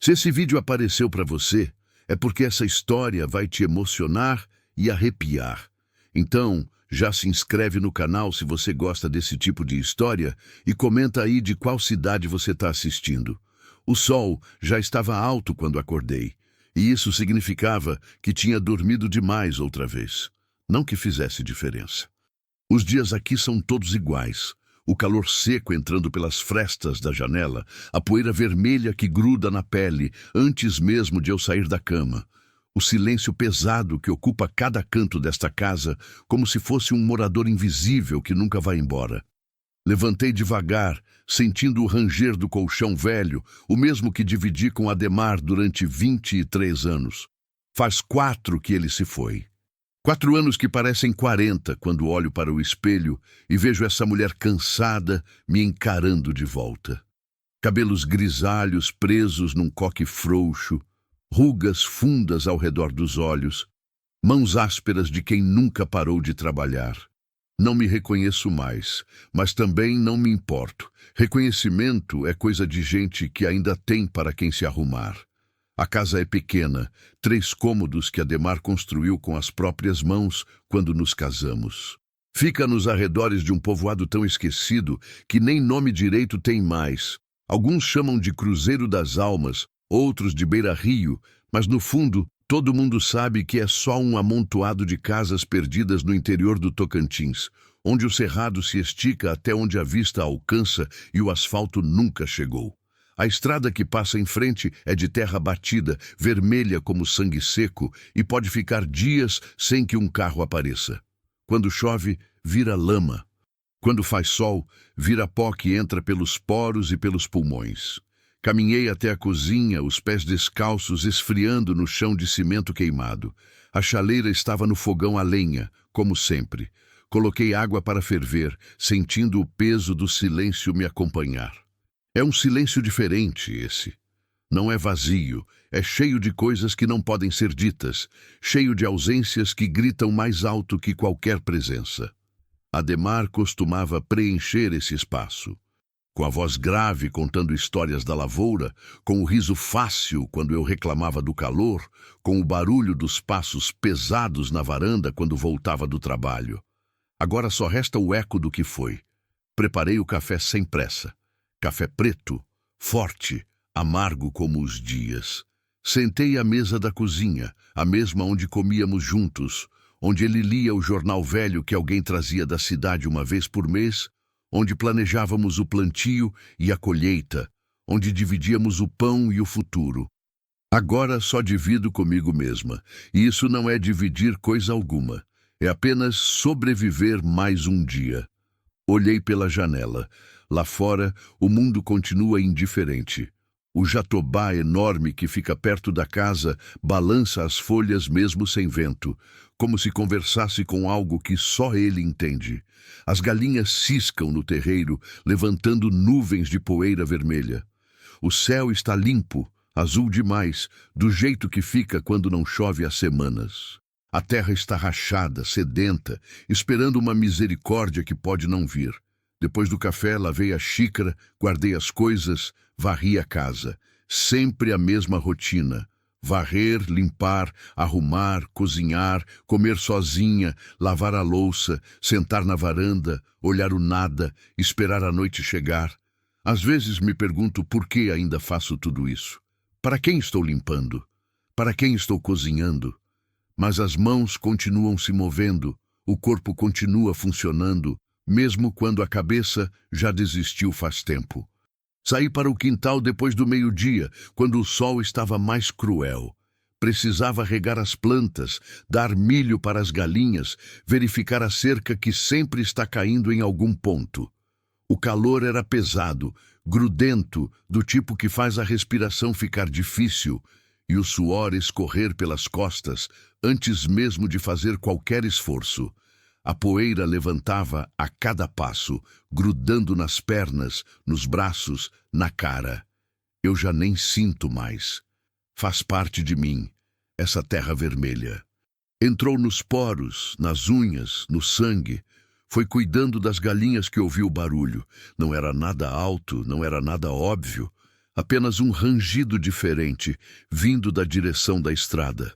Se esse vídeo apareceu para você, é porque essa história vai te emocionar e arrepiar. Então, já se inscreve no canal se você gosta desse tipo de história e comenta aí de qual cidade você está assistindo. O sol já estava alto quando acordei, e isso significava que tinha dormido demais outra vez. Não que fizesse diferença. Os dias aqui são todos iguais. O calor seco entrando pelas frestas da janela, a poeira vermelha que gruda na pele antes mesmo de eu sair da cama. O silêncio pesado que ocupa cada canto desta casa, como se fosse um morador invisível que nunca vai embora. Levantei devagar, sentindo o ranger do colchão velho, o mesmo que dividi com Ademar durante 23 anos. Faz 4 que ele se foi. 4 anos que parecem 40 quando olho para o espelho e vejo essa mulher cansada me encarando de volta. Cabelos grisalhos presos num coque frouxo, rugas fundas ao redor dos olhos, mãos ásperas de quem nunca parou de trabalhar. Não me reconheço mais, mas também não me importo. Reconhecimento é coisa de gente que ainda tem para quem se arrumar. A casa é pequena, 3 cômodos que Ademar construiu com as próprias mãos quando nos casamos. Fica nos arredores de um povoado tão esquecido que nem nome direito tem mais. Alguns chamam de Cruzeiro das Almas, outros de Beira-Rio, mas no fundo todo mundo sabe que é só um amontoado de casas perdidas no interior do Tocantins, onde o cerrado se estica até onde a vista alcança e o asfalto nunca chegou. A estrada que passa em frente é de terra batida, vermelha como sangue seco, e pode ficar dias sem que um carro apareça. Quando chove, vira lama. Quando faz sol, vira pó que entra pelos poros e pelos pulmões. Caminhei até a cozinha, os pés descalços esfriando no chão de cimento queimado. A chaleira estava no fogão a lenha, como sempre. Coloquei água para ferver, sentindo o peso do silêncio me acompanhar. É um silêncio diferente esse. Não é vazio, é cheio de coisas que não podem ser ditas, cheio de ausências que gritam mais alto que qualquer presença. Ademar costumava preencher esse espaço. Com a voz grave contando histórias da lavoura, com o riso fácil quando eu reclamava do calor, com o barulho dos passos pesados na varanda quando voltava do trabalho. Agora só resta o eco do que foi. Preparei o café sem pressa. Café preto, forte, amargo como os dias. Sentei à mesa da cozinha, a mesma onde comíamos juntos, onde ele lia o jornal velho que alguém trazia da cidade uma vez por mês, onde planejávamos o plantio e a colheita, onde dividíamos o pão e o futuro. Agora só divido comigo mesma, e isso não é dividir coisa alguma, é apenas sobreviver mais um dia. Olhei pela janela. Lá fora, o mundo continua indiferente. O jatobá enorme que fica perto da casa balança as folhas mesmo sem vento, como se conversasse com algo que só ele entende. As galinhas ciscam no terreiro, levantando nuvens de poeira vermelha. O céu está limpo, azul demais, do jeito que fica quando não chove há semanas. A terra está rachada, sedenta, esperando uma misericórdia que pode não vir. Depois do café, lavei a xícara, guardei as coisas, varri a casa. Sempre a mesma rotina. Varrer, limpar, arrumar, cozinhar, comer sozinha, lavar a louça, sentar na varanda, olhar o nada, esperar a noite chegar. Às vezes me pergunto por que ainda faço tudo isso. Para quem estou limpando? Para quem estou cozinhando? Mas as mãos continuam se movendo, o corpo continua funcionando, mesmo quando a cabeça já desistiu faz tempo. Saí para o quintal depois do meio-dia, quando o sol estava mais cruel. Precisava regar as plantas, dar milho para as galinhas, verificar a cerca que sempre está caindo em algum ponto. O calor era pesado, grudento, do tipo que faz a respiração ficar difícil, e o suor escorrer pelas costas antes mesmo de fazer qualquer esforço. A poeira levantava a cada passo, grudando nas pernas, nos braços, na cara. Eu já nem sinto mais. Faz parte de mim, essa terra vermelha. Entrou nos poros, nas unhas, no sangue. Foi cuidando das galinhas que ouvi o barulho. Não era nada alto, não era nada óbvio. Apenas um rangido diferente, vindo da direção da estrada.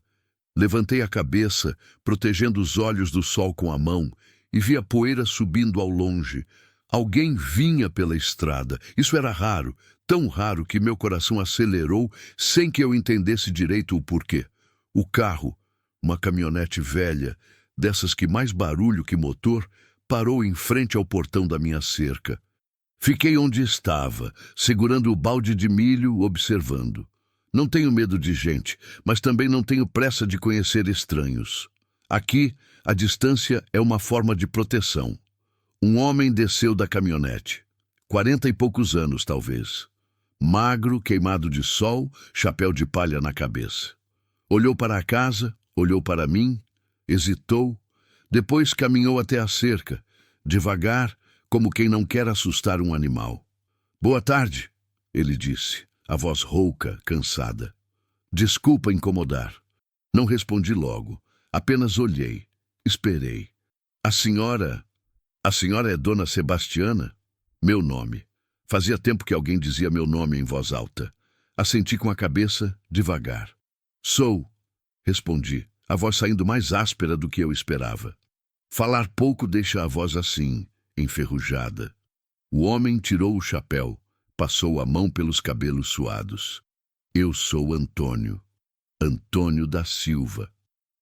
Levantei a cabeça, protegendo os olhos do sol com a mão, e vi a poeira subindo ao longe. Alguém vinha pela estrada. Isso era raro, tão raro que meu coração acelerou sem que eu entendesse direito o porquê. O carro, uma caminhonete velha, dessas que mais barulho que motor, parou em frente ao portão da minha cerca. Fiquei onde estava, segurando o balde de milho, observando. Não tenho medo de gente, mas também não tenho pressa de conhecer estranhos. Aqui, a distância é uma forma de proteção. Um homem desceu da caminhonete. 40 e poucos anos, talvez. Magro, queimado de sol, chapéu de palha na cabeça. Olhou para a casa, olhou para mim, hesitou, depois caminhou até a cerca, devagar, como quem não quer assustar um animal. "Boa tarde", ele disse, a voz rouca, cansada. "Desculpa incomodar." Não respondi logo, apenas olhei, esperei. A senhora é Dona Sebastiana?" Meu nome. Fazia tempo que alguém dizia meu nome em voz alta. Assenti com a cabeça, devagar. "Sou", respondi, a voz saindo mais áspera do que eu esperava. Falar pouco deixa a voz assim, enferrujada. O homem tirou o chapéu, passou a mão pelos cabelos suados. "Eu sou Antônio. Antônio da Silva.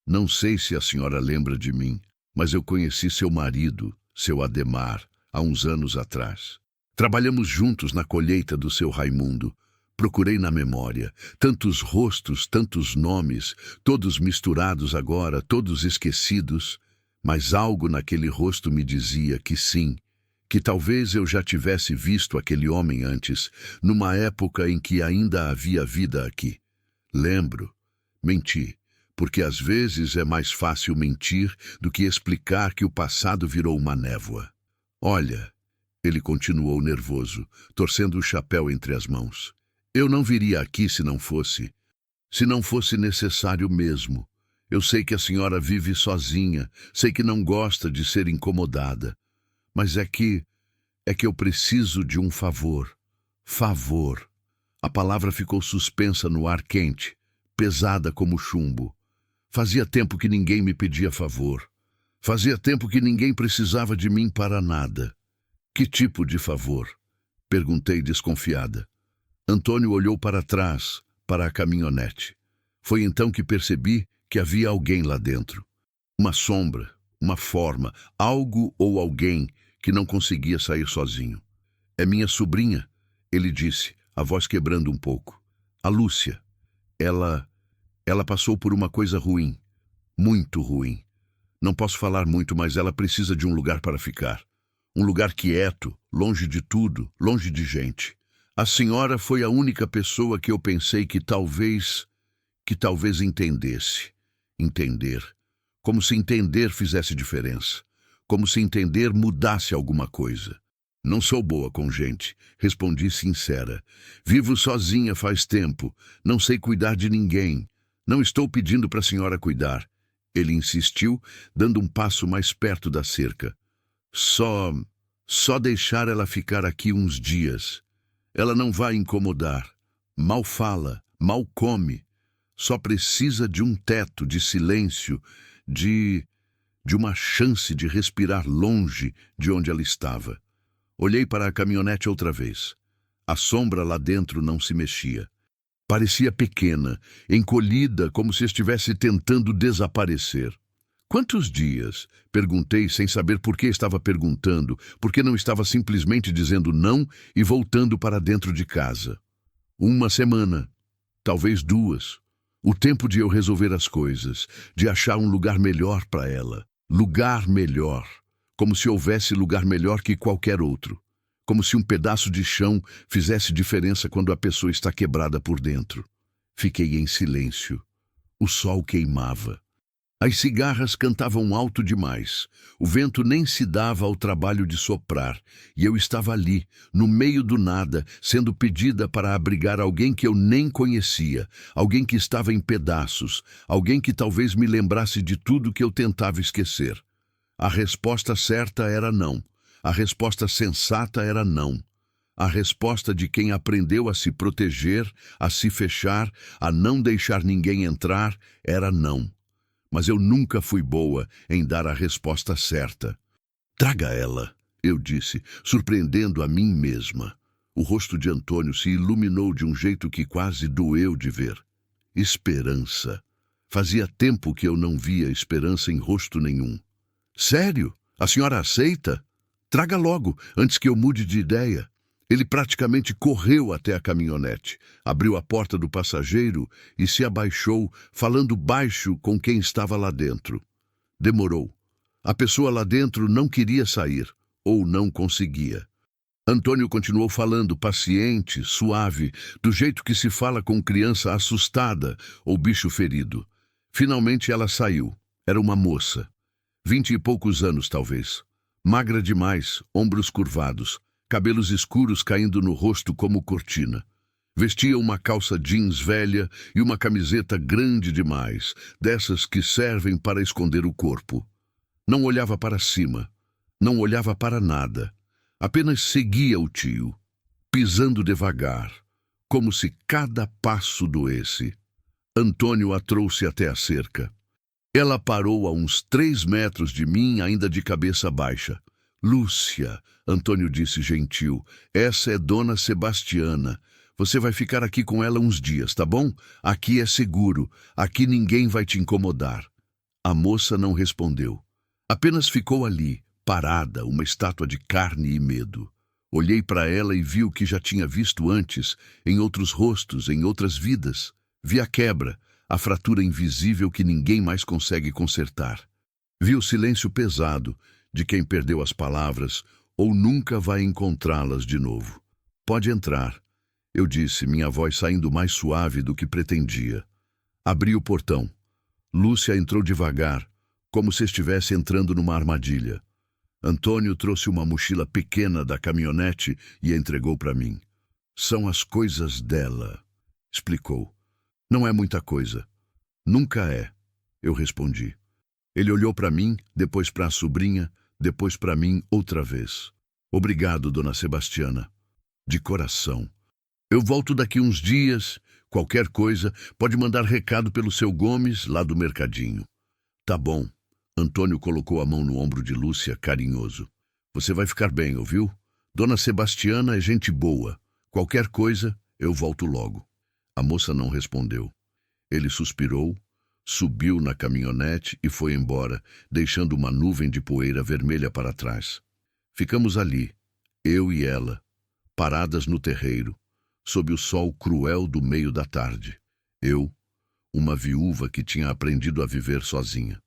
Não sei se a senhora lembra de mim, mas eu conheci seu marido, seu Ademar, há uns anos atrás. Trabalhamos juntos na colheita do seu Raimundo. Procurei na memória, tantos rostos, tantos nomes, todos misturados agora, todos esquecidos, mas algo naquele rosto me dizia que sim, que talvez eu já tivesse visto aquele homem antes, numa época em que ainda havia vida aqui. Lembro. Menti, porque às vezes é mais fácil mentir do que explicar que o passado virou uma névoa. "Olha", ele continuou nervoso, torcendo o chapéu entre as mãos. "Eu não viria aqui se não fosse necessário mesmo. Eu sei que a senhora vive sozinha, sei que não gosta de ser incomodada, mas é que eu preciso de um favor. Favor." A palavra ficou suspensa no ar quente, pesada como chumbo. Fazia tempo que ninguém me pedia favor. Fazia tempo que ninguém precisava de mim para nada. "Que tipo de favor?" perguntei desconfiada. Antônio olhou para trás, para a caminhonete. Foi então que percebi que havia alguém lá dentro. Uma sombra, uma forma, algo ou alguém que não conseguia sair sozinho. "É minha sobrinha", ele disse, a voz quebrando um pouco. "A Lúcia. Ela passou por uma coisa ruim. Muito ruim. Não posso falar muito, mas ela precisa de um lugar para ficar. Um lugar quieto, longe de tudo, longe de gente. A senhora foi a única pessoa que eu pensei que talvez entendesse. Entender. Como se entender fizesse diferença. Como se entender mudasse alguma coisa. Não sou boa com gente", respondi sincera. "Vivo sozinha faz tempo. Não sei cuidar de ninguém. Não estou pedindo para a senhora cuidar." Ele insistiu, dando um passo mais perto da cerca. Só deixar ela ficar aqui uns dias. Ela não vai incomodar. Mal fala, mal come. Só precisa de um teto, de silêncio, de uma chance de respirar longe de onde ela estava. Olhei para a caminhonete outra vez. A sombra lá dentro não se mexia. Parecia pequena, encolhida, como se estivesse tentando desaparecer. "Quantos dias?" perguntei, sem saber por que estava perguntando, porque não estava simplesmente dizendo não e voltando para dentro de casa. "1 semana, talvez 2. O tempo de eu resolver as coisas, de achar um lugar melhor para ela. Lugar melhor. Como se houvesse lugar melhor que qualquer outro. Como se um pedaço de chão fizesse diferença quando a pessoa está quebrada por dentro." Fiquei em silêncio. O sol queimava. As cigarras cantavam alto demais. O vento nem se dava ao trabalho de soprar. E eu estava ali, no meio do nada, sendo pedida para abrigar alguém que eu nem conhecia. Alguém que estava em pedaços. Alguém que talvez me lembrasse de tudo que eu tentava esquecer. A resposta certa era não. A resposta sensata era não. A resposta de quem aprendeu a se proteger, a se fechar, a não deixar ninguém entrar, era não. Mas eu nunca fui boa em dar a resposta certa. Traga ela, eu disse, surpreendendo a mim mesma. O rosto de Antônio se iluminou de um jeito que quase doeu de ver. Esperança. Fazia tempo que eu não via esperança em rosto nenhum. Sério? A senhora aceita? Traga logo, antes que eu mude de ideia. Ele praticamente correu até a caminhonete, abriu a porta do passageiro e se abaixou, falando baixo com quem estava lá dentro. Demorou. A pessoa lá dentro não queria sair, ou não conseguia. Antônio continuou falando, paciente, suave, do jeito que se fala com criança assustada ou bicho ferido. Finalmente ela saiu. Era uma moça. 20 e poucos anos, talvez. Magra demais, ombros curvados, cabelos escuros caindo no rosto como cortina. Vestia uma calça jeans velha e uma camiseta grande demais, dessas que servem para esconder o corpo. Não olhava para cima, não olhava para nada. Apenas seguia o tio, pisando devagar, como se cada passo doesse. Antônio a trouxe até a cerca. Ela parou a uns 3 metros de mim, ainda de cabeça baixa. Lúcia, Antônio disse gentil, essa é Dona Sebastiana. Você vai ficar aqui com ela uns dias, tá bom? Aqui é seguro, aqui ninguém vai te incomodar. A moça não respondeu. Apenas ficou ali, parada, uma estátua de carne e medo. Olhei para ela e vi o que já tinha visto antes, em outros rostos, em outras vidas. Vi a quebra, a fratura invisível que ninguém mais consegue consertar. Vi o silêncio pesado de quem perdeu as palavras ou nunca vai encontrá-las de novo. Pode entrar, eu disse, minha voz saindo mais suave do que pretendia. Abri o portão. Lúcia entrou devagar, como se estivesse entrando numa armadilha. Antônio trouxe uma mochila pequena da caminhonete e entregou para mim. São as coisas dela, explicou. Não é muita coisa. Nunca é, eu respondi. Ele olhou para mim, depois para a sobrinha, depois para mim outra vez. Obrigado, Dona Sebastiana. De coração. Eu volto daqui uns dias. Qualquer coisa, pode mandar recado pelo seu Gomes, lá do mercadinho. Tá bom. Antônio colocou a mão no ombro de Lúcia, carinhoso. Você vai ficar bem, ouviu? Dona Sebastiana é gente boa. Qualquer coisa, eu volto logo. A moça não respondeu. Ele suspirou, subiu na caminhonete e foi embora, deixando uma nuvem de poeira vermelha para trás. Ficamos ali, eu e ela, paradas no terreiro, sob o sol cruel do meio da tarde. Eu, uma viúva que tinha aprendido a viver sozinha.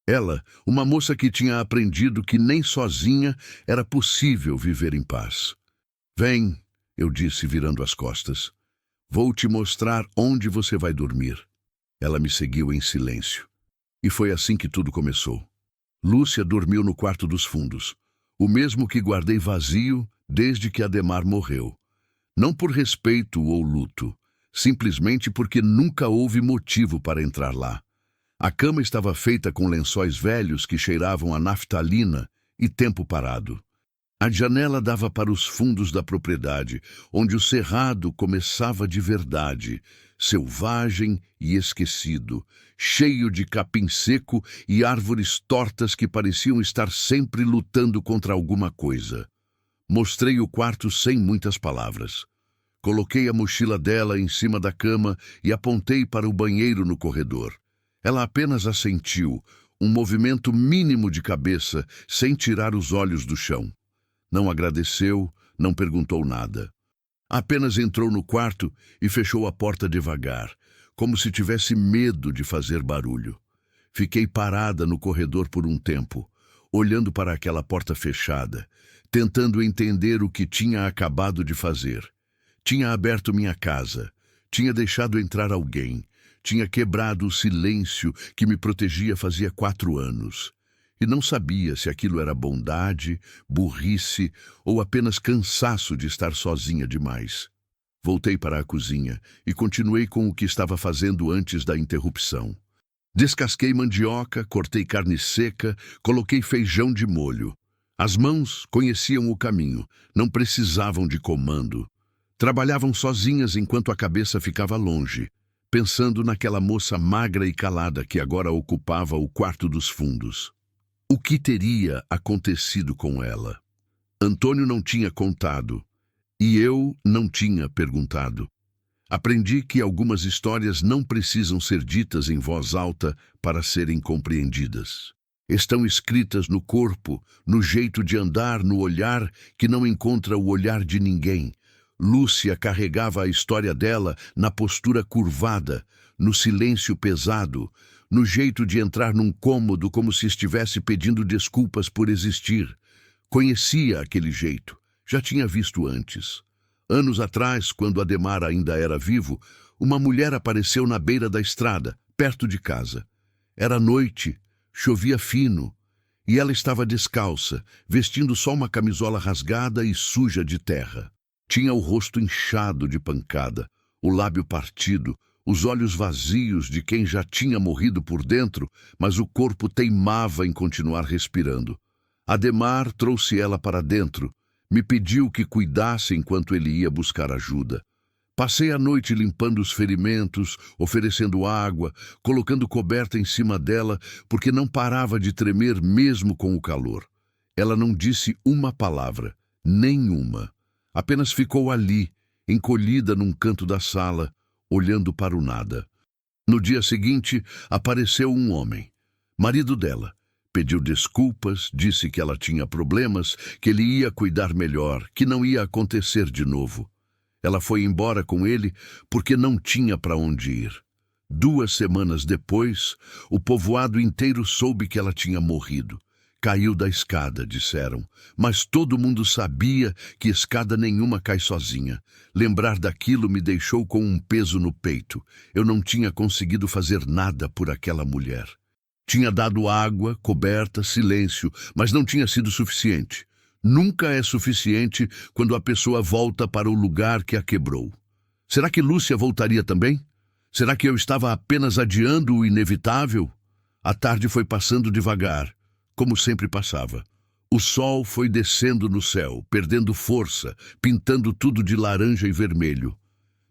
Ela, uma moça que tinha aprendido que nem sozinha era possível viver em paz. Vem, eu disse virando as costas. Vou te mostrar onde você vai dormir. Ela me seguiu em silêncio. E foi assim que tudo começou. Lúcia dormiu no quarto dos fundos, o mesmo que guardei vazio desde que Ademar morreu. Não por respeito ou luto, simplesmente porque nunca houve motivo para entrar lá. A cama estava feita com lençóis velhos que cheiravam a naftalina e tempo parado. A janela dava para os fundos da propriedade, onde o cerrado começava de verdade, selvagem e esquecido, cheio de capim seco e árvores tortas que pareciam estar sempre lutando contra alguma coisa. Mostrei o quarto sem muitas palavras. Coloquei a mochila dela em cima da cama e apontei para o banheiro no corredor. Ela apenas assentiu, um movimento mínimo de cabeça, sem tirar os olhos do chão. Não agradeceu, não perguntou nada. Apenas entrou no quarto e fechou a porta devagar, como se tivesse medo de fazer barulho. Fiquei parada no corredor por um tempo, olhando para aquela porta fechada, tentando entender o que tinha acabado de fazer. Tinha aberto minha casa, tinha deixado entrar alguém, tinha quebrado o silêncio que me protegia fazia 4 anos. E não sabia se aquilo era bondade, burrice ou apenas cansaço de estar sozinha demais. Voltei para a cozinha e continuei com o que estava fazendo antes da interrupção. Descasquei mandioca, cortei carne seca, coloquei feijão de molho. As mãos conheciam o caminho, não precisavam de comando. Trabalhavam sozinhas enquanto a cabeça ficava longe, pensando naquela moça magra e calada que agora ocupava o quarto dos fundos. O que teria acontecido com ela? Antônio não tinha contado, e eu não tinha perguntado. Aprendi que algumas histórias não precisam ser ditas em voz alta para serem compreendidas. Estão escritas no corpo, no jeito de andar, no olhar que não encontra o olhar de ninguém. Lúcia carregava a história dela na postura curvada, no silêncio pesado, no jeito de entrar num cômodo como se estivesse pedindo desculpas por existir. Conhecia aquele jeito, já tinha visto antes. Anos atrás, quando Ademar ainda era vivo, uma mulher apareceu na beira da estrada, perto de casa. Era noite, chovia fino, e ela estava descalça, vestindo só uma camisola rasgada e suja de terra. Tinha o rosto inchado de pancada, o lábio partido, os olhos vazios de quem já tinha morrido por dentro, mas o corpo teimava em continuar respirando. Ademar trouxe ela para dentro, me pediu que cuidasse enquanto ele ia buscar ajuda. Passei a noite limpando os ferimentos, oferecendo água, colocando coberta em cima dela, porque não parava de tremer mesmo com o calor. Ela não disse uma palavra, nenhuma. Apenas ficou ali, encolhida num canto da sala, olhando para o nada. No dia seguinte, apareceu um homem, marido dela. Pediu desculpas, disse que ela tinha problemas, que ele ia cuidar melhor, que não ia acontecer de novo. Ela foi embora com ele porque não tinha para onde ir. 2 semanas depois, o povoado inteiro soube que ela tinha morrido. Caiu da escada, disseram, mas todo mundo sabia que escada nenhuma cai sozinha. Lembrar daquilo me deixou com um peso no peito. Eu não tinha conseguido fazer nada por aquela mulher. Tinha dado água, coberta, silêncio, mas não tinha sido suficiente. Nunca é suficiente quando a pessoa volta para o lugar que a quebrou. Será que Lúcia voltaria também? Será que eu estava apenas adiando o inevitável? A tarde foi passando devagar, como sempre passava. O sol foi descendo no céu, perdendo força, pintando tudo de laranja e vermelho.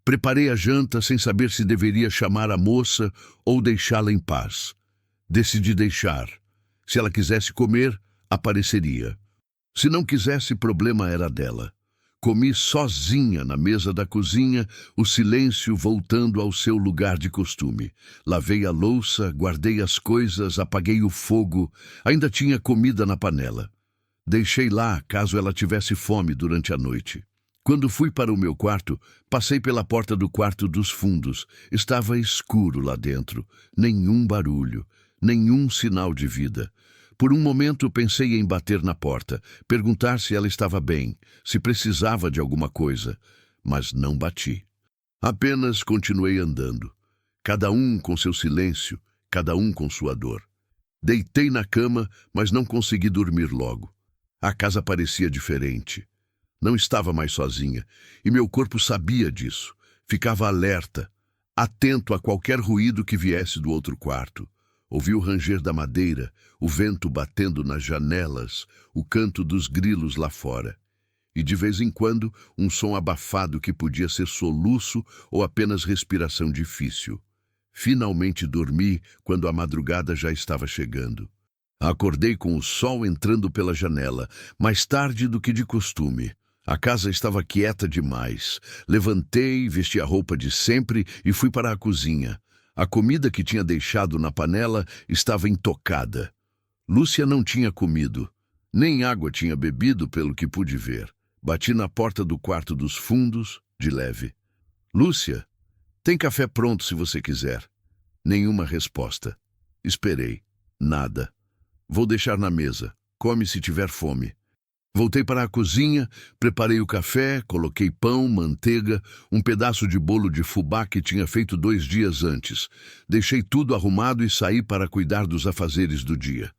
Preparei a janta sem saber se deveria chamar a moça ou deixá-la em paz. Decidi deixar. Se ela quisesse comer, apareceria. Se não quisesse, problema era dela. Comi sozinha na mesa da cozinha, o silêncio voltando ao seu lugar de costume. Lavei a louça, guardei as coisas, apaguei o fogo. Ainda tinha comida na panela. Deixei lá, caso ela tivesse fome durante a noite. Quando fui para o meu quarto, passei pela porta do quarto dos fundos. Estava escuro lá dentro. Nenhum barulho, nenhum sinal de vida. Por um momento pensei em bater na porta, perguntar se ela estava bem, se precisava de alguma coisa, mas não bati. Apenas continuei andando, cada um com seu silêncio, cada um com sua dor. Deitei na cama, mas não consegui dormir logo. A casa parecia diferente. Não estava mais sozinha, e meu corpo sabia disso. Ficava alerta, atento a qualquer ruído que viesse do outro quarto. Ouvi o ranger da madeira, o vento batendo nas janelas, o canto dos grilos lá fora. E de vez em quando, um som abafado que podia ser soluço ou apenas respiração difícil. Finalmente dormi quando a madrugada já estava chegando. Acordei com o sol entrando pela janela, mais tarde do que de costume. A casa estava quieta demais. Levantei, vesti a roupa de sempre e fui para a cozinha. A comida que tinha deixado na panela estava intocada. Lúcia não tinha comido, nem água tinha bebido pelo que pude ver. Bati na porta do quarto dos fundos, de leve. Lúcia, tem café pronto se você quiser. Nenhuma resposta. Esperei. Nada. Vou deixar na mesa. Come se tiver fome. Voltei para a cozinha, preparei o café, coloquei pão, manteiga, um pedaço de bolo de fubá que tinha feito 2 dias antes. Deixei tudo arrumado e saí para cuidar dos afazeres do dia.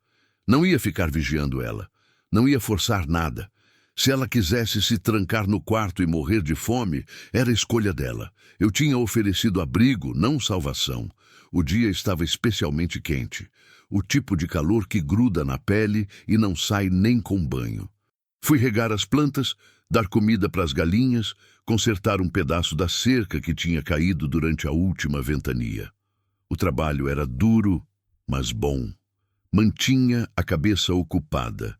Não ia ficar vigiando ela. Não ia forçar nada. Se ela quisesse se trancar no quarto e morrer de fome, era escolha dela. Eu tinha oferecido abrigo, não salvação. O dia estava especialmente quente. o tipo de calor que gruda na pele e não sai nem com banho. Fui regar as plantas, dar comida para as galinhas, consertar um pedaço da cerca que tinha caído durante a última ventania. O trabalho era duro, mas bom. Mantinha a cabeça ocupada,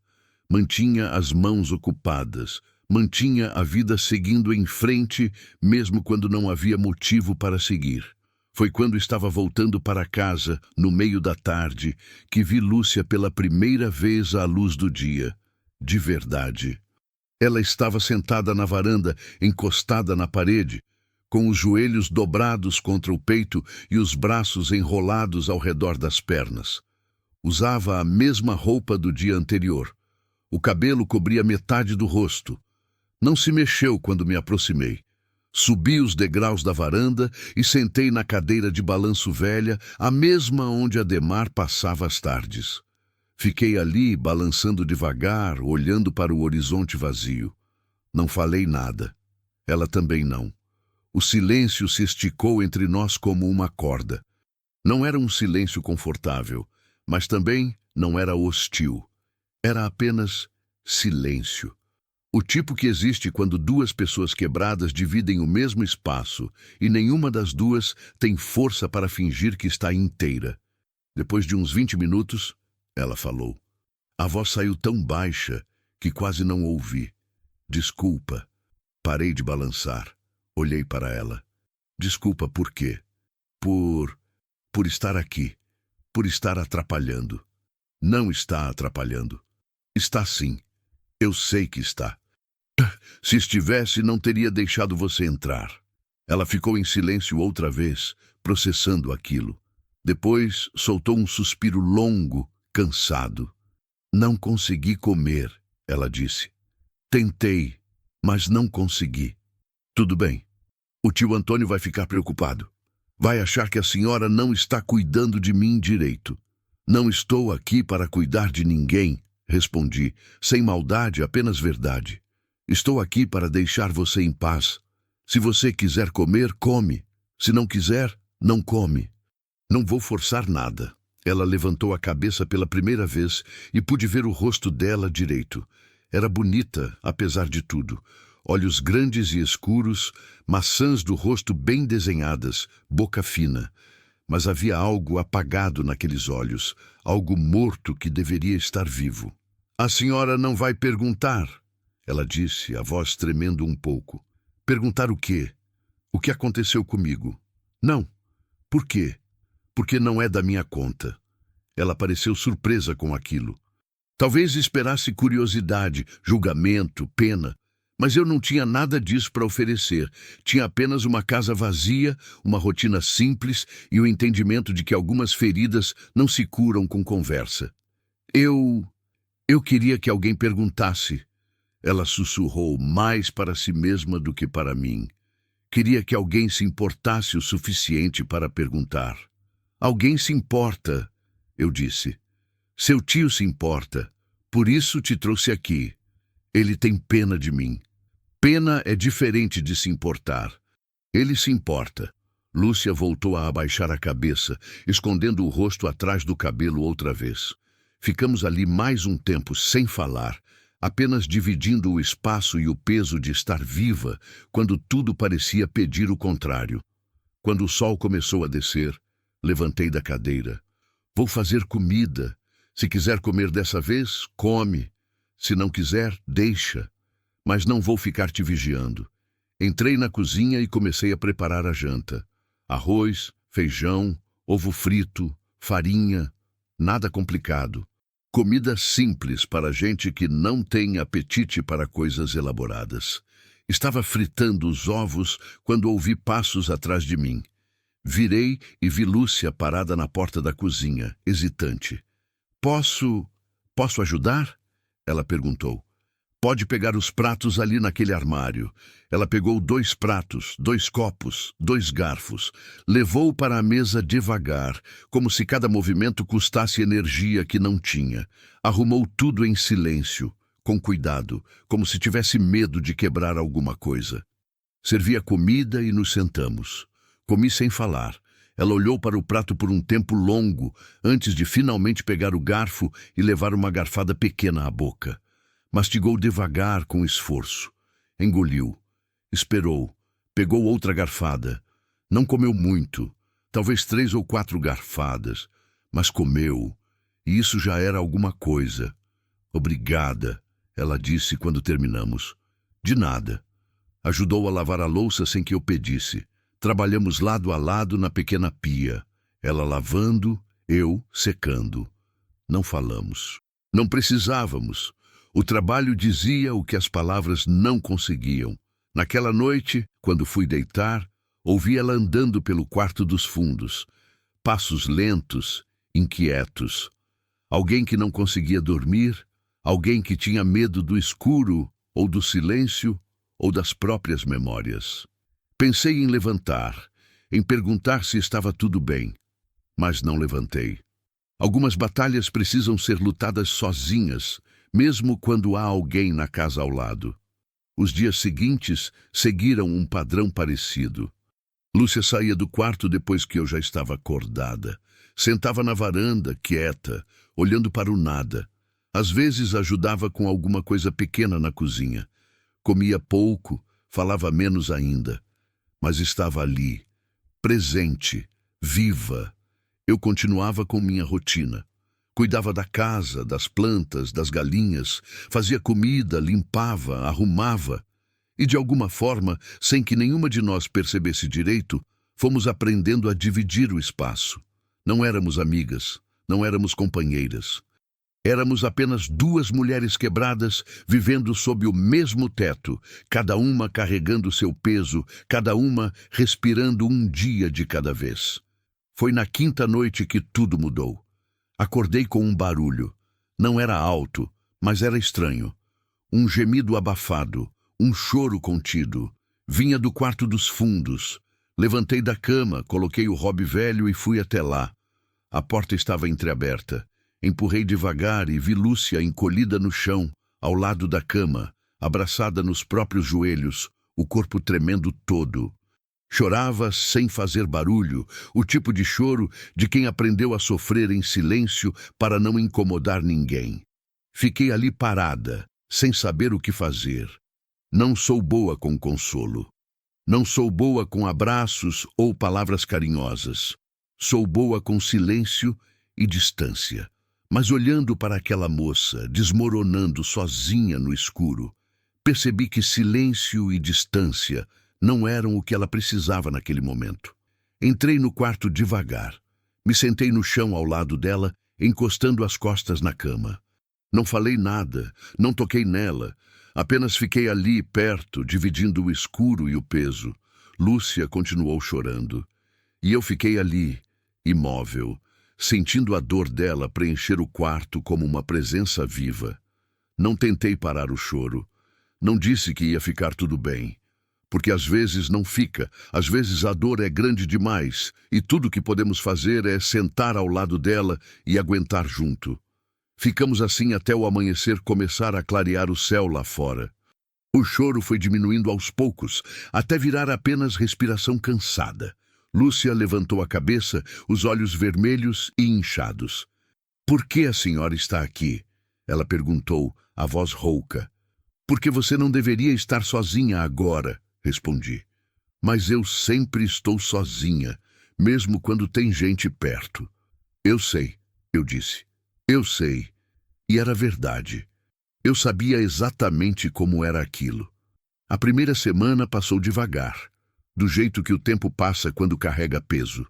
mantinha as mãos ocupadas, mantinha a vida seguindo em frente, mesmo quando não havia motivo para seguir. Foi quando estava voltando para casa, no meio da tarde, que vi Lúcia pela primeira vez à luz do dia. De verdade. Ela estava sentada na varanda, encostada na parede, com os joelhos dobrados contra o peito e os braços enrolados ao redor das pernas. Usava a mesma roupa do dia anterior. O cabelo cobria metade do rosto. Não se mexeu quando me aproximei. Subi os degraus da varanda e sentei na cadeira de balanço velha, a mesma onde Adhemar passava as tardes. Fiquei ali, balançando devagar, olhando para o horizonte vazio. Não falei nada. Ela também não. O silêncio se esticou entre nós como uma corda. Não era um silêncio confortável, mas também não era hostil. Era apenas silêncio. O tipo que existe quando duas pessoas quebradas dividem o mesmo espaço e nenhuma das duas tem força para fingir que está inteira. Depois de uns 20 minutos, ela falou. A voz saiu tão baixa que quase não ouvi. Desculpa. Parei de balançar. Olhei para ela. Desculpa por quê? Por estar aqui. Por estar atrapalhando. Não está atrapalhando. Está sim. Eu sei que está. Se estivesse, não teria deixado você entrar. Ela ficou em silêncio outra vez, processando aquilo. Depois soltou um suspiro longo, cansado. Não consegui comer, ela disse. Tentei, mas não consegui. Tudo bem. O tio Antônio vai ficar preocupado. Vai achar que a senhora não está cuidando de mim direito. Não estou aqui para cuidar de ninguém, respondi, sem maldade, apenas verdade. Estou aqui para deixar você em paz. Se você quiser comer, come. Se não quiser, não come. Não vou forçar nada. Ela levantou a cabeça pela primeira vez e pude ver o rosto dela direito. Era bonita, apesar de tudo. Olhos grandes e escuros, maçãs do rosto bem desenhadas, boca fina. Mas havia algo apagado naqueles olhos, algo morto que deveria estar vivo. A senhora não vai perguntar? Ela disse, a voz tremendo um pouco. Perguntar o quê? O que aconteceu comigo? Não. Por quê? Porque não é da minha conta. Ela pareceu surpresa com aquilo. Talvez esperasse curiosidade, julgamento, pena, mas eu não tinha nada disso para oferecer. Tinha apenas uma casa vazia, uma rotina simples e o entendimento de que algumas feridas não se curam com conversa. Eu queria que alguém perguntasse. Ela sussurrou mais para si mesma do que para mim. Queria que alguém se importasse o suficiente para perguntar. Alguém se importa, eu disse. Seu tio se importa. Por isso te trouxe aqui. Ele tem pena de mim. Pena é diferente de se importar. Ele se importa. Lúcia voltou a abaixar a cabeça, escondendo o rosto atrás do cabelo outra vez. Ficamos ali mais um tempo sem falar, apenas dividindo o espaço e o peso de estar viva, quando tudo parecia pedir o contrário. Quando o sol começou a descer, levantei da cadeira. Vou fazer comida. Se quiser comer dessa vez, come. Se não quiser, deixa. Mas não vou ficar te vigiando. Entrei na cozinha e comecei a preparar a janta. Arroz, feijão, ovo frito, farinha, nada complicado. Comida simples para gente que não tem apetite para coisas elaboradas. Estava fritando os ovos quando ouvi passos atrás de mim. Virei e vi Lúcia parada na porta da cozinha, hesitante. Posso ajudar? Ela perguntou. Pode pegar os pratos ali naquele armário. Ela pegou 2 pratos, 2 copos, 2 garfos. Levou para a mesa devagar, como se cada movimento custasse energia que não tinha. Arrumou tudo em silêncio, com cuidado, como se tivesse medo de quebrar alguma coisa. Servi a comida e nos sentamos. Comi sem falar. Ela olhou para o prato por um tempo longo, antes de finalmente pegar o garfo e levar uma garfada pequena à boca. Mastigou devagar com esforço. Engoliu. Esperou. Pegou outra garfada. Não comeu muito, talvez 3 ou 4 garfadas, mas comeu, e isso já era alguma coisa. Obrigada, ela disse quando terminamos. De nada. Ajudou a lavar a louça sem que eu pedisse. Trabalhamos lado a lado na pequena pia. Ela lavando, eu secando. Não falamos. Não precisávamos. O trabalho dizia o que as palavras não conseguiam. Naquela noite, quando fui deitar, ouvi ela andando pelo quarto dos fundos. Passos lentos, inquietos. Alguém que não conseguia dormir, alguém que tinha medo do escuro, ou do silêncio, ou das próprias memórias. Pensei em levantar, em perguntar se estava tudo bem, mas não levantei. Algumas batalhas precisam ser lutadas sozinhas, mesmo quando há alguém na casa ao lado. Os dias seguintes seguiram um padrão parecido. Lúcia saía do quarto depois que eu já estava acordada. Sentava na varanda, quieta, olhando para o nada. Às vezes ajudava com alguma coisa pequena na cozinha. Comia pouco, falava menos ainda. Mas estava ali, presente, viva. Eu continuava com minha rotina. Cuidava da casa, das plantas, das galinhas, fazia comida, limpava, arrumava. E de alguma forma, sem que nenhuma de nós percebesse direito, fomos aprendendo a dividir o espaço. Não éramos amigas, não éramos companheiras. Éramos apenas 2 mulheres quebradas, vivendo sob o mesmo teto, cada uma carregando seu peso, cada uma respirando um dia de cada vez. Foi na 5ª noite que tudo mudou. Acordei com um barulho. Não era alto, mas era estranho. Um gemido abafado, um choro contido. Vinha do quarto dos fundos. Levantei da cama, coloquei o hobby velho e fui até lá. A porta estava entreaberta. Empurrei devagar e vi Lúcia encolhida no chão, ao lado da cama, abraçada nos próprios joelhos, o corpo tremendo todo. Chorava sem fazer barulho, o tipo de choro de quem aprendeu a sofrer em silêncio para não incomodar ninguém. Fiquei ali parada, sem saber o que fazer. Não sou boa com consolo. Não sou boa com abraços ou palavras carinhosas. Sou boa com silêncio e distância. Mas olhando para aquela moça, desmoronando sozinha no escuro, percebi que silêncio e distância não eram o que ela precisava naquele momento. Entrei no quarto devagar. Me sentei no chão ao lado dela, encostando as costas na cama. Não falei nada, não toquei nela. Apenas fiquei ali, perto, dividindo o escuro e o peso. Lúcia continuou chorando. E eu fiquei ali, imóvel, sentindo a dor dela preencher o quarto como uma presença viva. Não tentei parar o choro. Não disse que ia ficar tudo bem. Porque às vezes não fica, às vezes a dor é grande demais, e tudo que podemos fazer é sentar ao lado dela e aguentar junto. Ficamos assim até o amanhecer começar a clarear o céu lá fora. O choro foi diminuindo aos poucos, até virar apenas respiração cansada. Lúcia levantou a cabeça, os olhos vermelhos e inchados. "Por que a senhora está aqui?" ela perguntou, a voz rouca. "Porque você não deveria estar sozinha agora", respondi. "Mas eu sempre estou sozinha, mesmo quando tem gente perto." "Eu sei", eu disse. "Eu sei." E era verdade. Eu sabia exatamente como era aquilo. A primeira semana passou devagar, do jeito que o tempo passa quando carrega peso.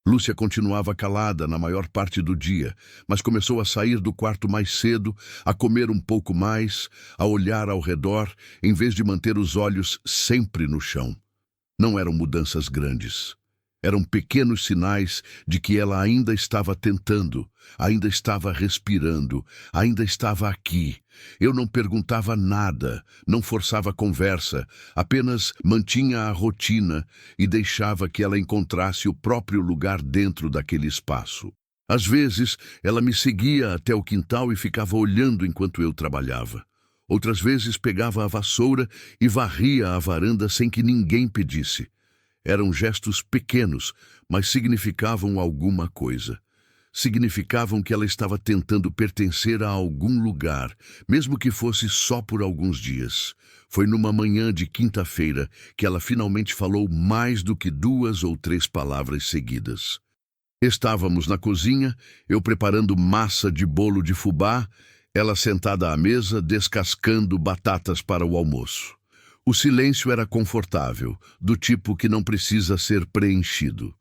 Lúcia continuava calada na maior parte do dia, mas começou a sair do quarto mais cedo, a comer um pouco mais, a olhar ao redor, em vez de manter os olhos sempre no chão. Não eram mudanças grandes. Eram pequenos sinais de que ela ainda estava tentando, ainda estava respirando, ainda estava aqui. Eu não perguntava nada, não forçava conversa, apenas mantinha a rotina e deixava que ela encontrasse o próprio lugar dentro daquele espaço. Às vezes, ela me seguia até o quintal e ficava olhando enquanto eu trabalhava. Outras vezes, pegava a vassoura e varria a varanda sem que ninguém pedisse. Eram gestos pequenos, mas significavam alguma coisa. Significavam que ela estava tentando pertencer a algum lugar, mesmo que fosse só por alguns dias. Foi numa manhã de quinta-feira que ela finalmente falou mais do que 2 ou 3 palavras seguidas. Estávamos na cozinha, eu preparando massa de bolo de fubá, ela sentada à mesa, descascando batatas para o almoço. O silêncio era confortável, do tipo que não precisa ser preenchido.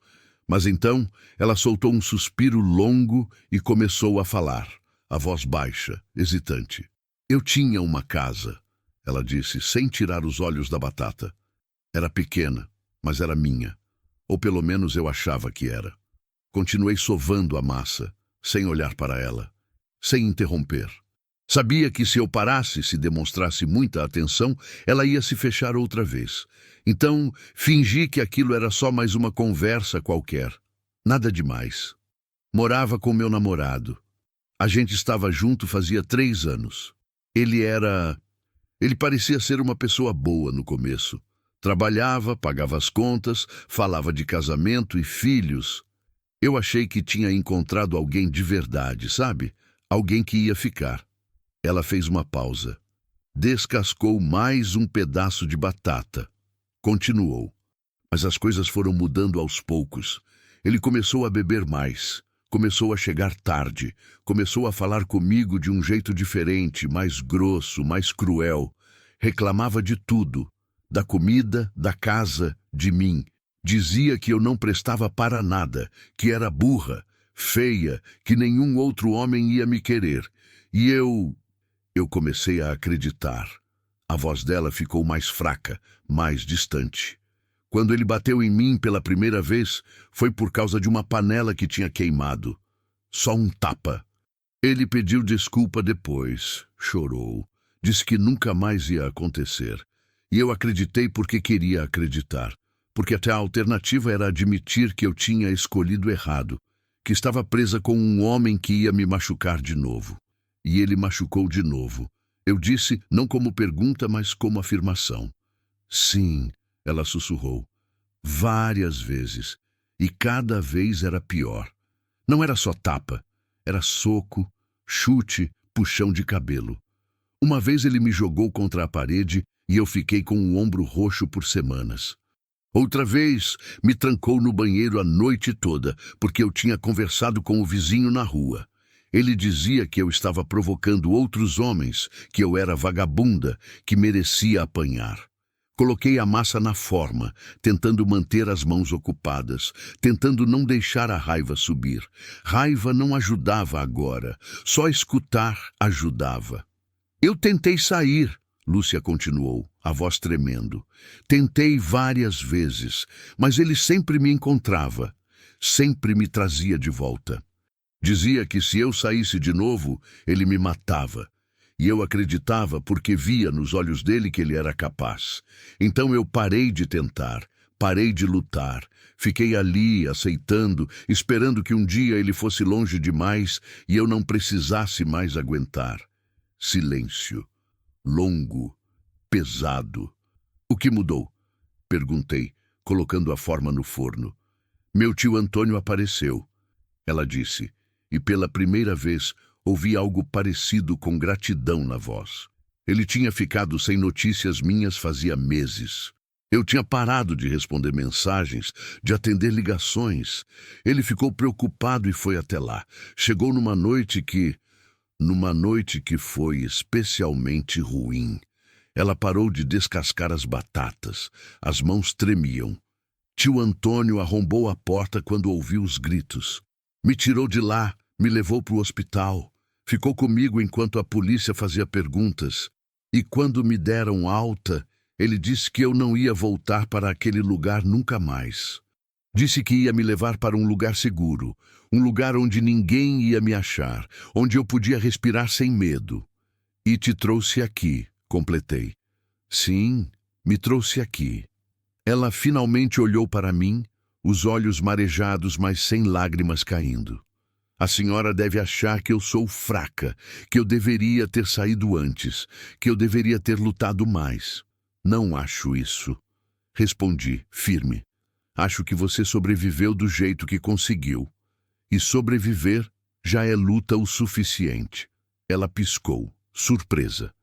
Mas então ela soltou um suspiro longo e começou a falar, a voz baixa, hesitante. Eu tinha uma casa, ela disse, sem tirar os olhos da batata. Era pequena, mas era minha. Ou pelo menos eu achava que era. Continuei sovando a massa, sem olhar para ela, sem interromper. Sabia que se eu parasse, se demonstrasse muita atenção, ela ia se fechar outra vez. Então, fingi que aquilo era só mais uma conversa qualquer. Nada demais. Morava com meu namorado. A gente estava junto fazia 3 anos. Ele parecia ser uma pessoa boa no começo. Trabalhava, pagava as contas, falava de casamento e filhos. Eu achei que tinha encontrado alguém de verdade, sabe? Alguém que ia ficar. Ela fez uma pausa. Descascou mais um pedaço de batata. Continuou. Mas as coisas foram mudando aos poucos. Ele começou a beber mais. Começou a chegar tarde. Começou a falar comigo de um jeito diferente, mais grosso, mais cruel. Reclamava de tudo. Da comida, da casa, de mim. Dizia que eu não prestava para nada, que era burra, feia, que nenhum outro homem ia me querer. E eu comecei a acreditar. A voz dela ficou mais fraca, mais distante. Quando ele bateu em mim pela primeira vez, foi por causa de uma panela que tinha queimado. Só um tapa. Ele pediu desculpa depois, chorou, disse que nunca mais ia acontecer. E eu acreditei porque queria acreditar. Porque até a alternativa era admitir que eu tinha escolhido errado, que estava presa com um homem que ia me machucar de novo. E ele machucou de novo. Eu disse, não como pergunta, mas como afirmação. Sim, ela sussurrou. Várias vezes. E cada vez era pior. Não era só tapa. Era soco, chute, puxão de cabelo. Uma vez ele me jogou contra a parede e eu fiquei com o ombro roxo por semanas. Outra vez, me trancou no banheiro a noite toda, porque eu tinha conversado com o vizinho na rua. Ele dizia que eu estava provocando outros homens, que eu era vagabunda, que merecia apanhar. Coloquei a massa na forma, tentando manter as mãos ocupadas, tentando não deixar a raiva subir. Raiva não ajudava agora, só escutar ajudava. Eu tentei sair, Lúcia continuou, a voz tremendo. Tentei várias vezes, mas ele sempre me encontrava, sempre me trazia de volta. Dizia que se eu saísse de novo, ele me matava. E eu acreditava porque via nos olhos dele que ele era capaz. Então eu parei de tentar, parei de lutar. Fiquei ali, aceitando, esperando que um dia ele fosse longe demais e eu não precisasse mais aguentar. Silêncio. Longo. Pesado. O que mudou? Perguntei, colocando a forma no forno. Meu tio Antônio apareceu. Ela disse, e pela primeira vez ouvi algo parecido com gratidão na voz. Ele tinha ficado sem notícias minhas fazia meses. Eu tinha parado de responder mensagens, de atender ligações. Ele ficou preocupado e foi até lá. Chegou numa noite que foi especialmente ruim. Ela parou de descascar as batatas. As mãos tremiam. Tio Antônio arrombou a porta quando ouviu os gritos. Me tirou de lá, me levou para o hospital. Ficou comigo enquanto a polícia fazia perguntas. E quando me deram alta, ele disse que eu não ia voltar para aquele lugar nunca mais. Disse que ia me levar para um lugar seguro, um lugar onde ninguém ia me achar, onde eu podia respirar sem medo. E te trouxe aqui, completei. Sim, me trouxe aqui. Ela finalmente olhou para mim, os olhos marejados, mas sem lágrimas caindo. A senhora deve achar que eu sou fraca, que eu deveria ter saído antes, que eu deveria ter lutado mais. Não acho isso. Respondi, firme. Acho que você sobreviveu do jeito que conseguiu. E sobreviver já é luta o suficiente. Ela piscou, surpresa,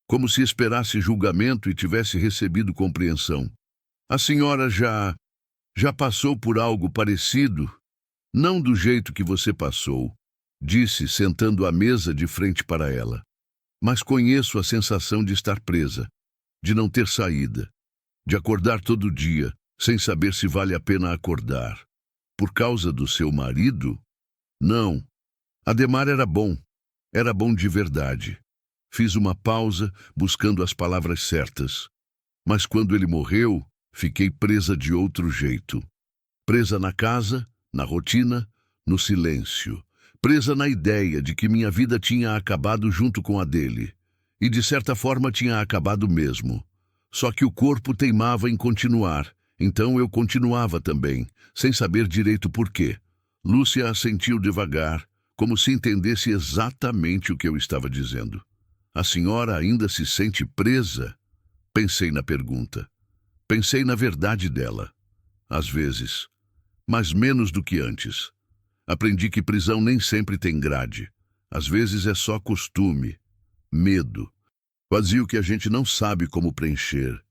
como se esperasse julgamento e tivesse recebido compreensão. A senhora já passou por algo parecido? Não do jeito que você passou, disse, sentando à mesa de frente para ela. Mas conheço a sensação de estar presa, de não ter saída, de acordar todo dia, sem saber se vale a pena acordar. Por causa do seu marido? Não. Ademar era bom de verdade. Fiz uma pausa, buscando as palavras certas. Mas quando ele morreu, fiquei presa de outro jeito. Presa na casa, na rotina, no silêncio. Presa na ideia de que minha vida tinha acabado junto com a dele. E de certa forma tinha acabado mesmo. Só que o corpo teimava em continuar. Então eu continuava também, sem saber direito por quê. Lúcia assentiu devagar, como se entendesse exatamente o que eu estava dizendo. A senhora ainda se sente presa? Pensei na pergunta. Pensei na verdade dela. Às vezes. Mas menos do que antes. Aprendi que prisão nem sempre tem grade. Às vezes é só costume, medo. Vazio que a gente não sabe como preencher.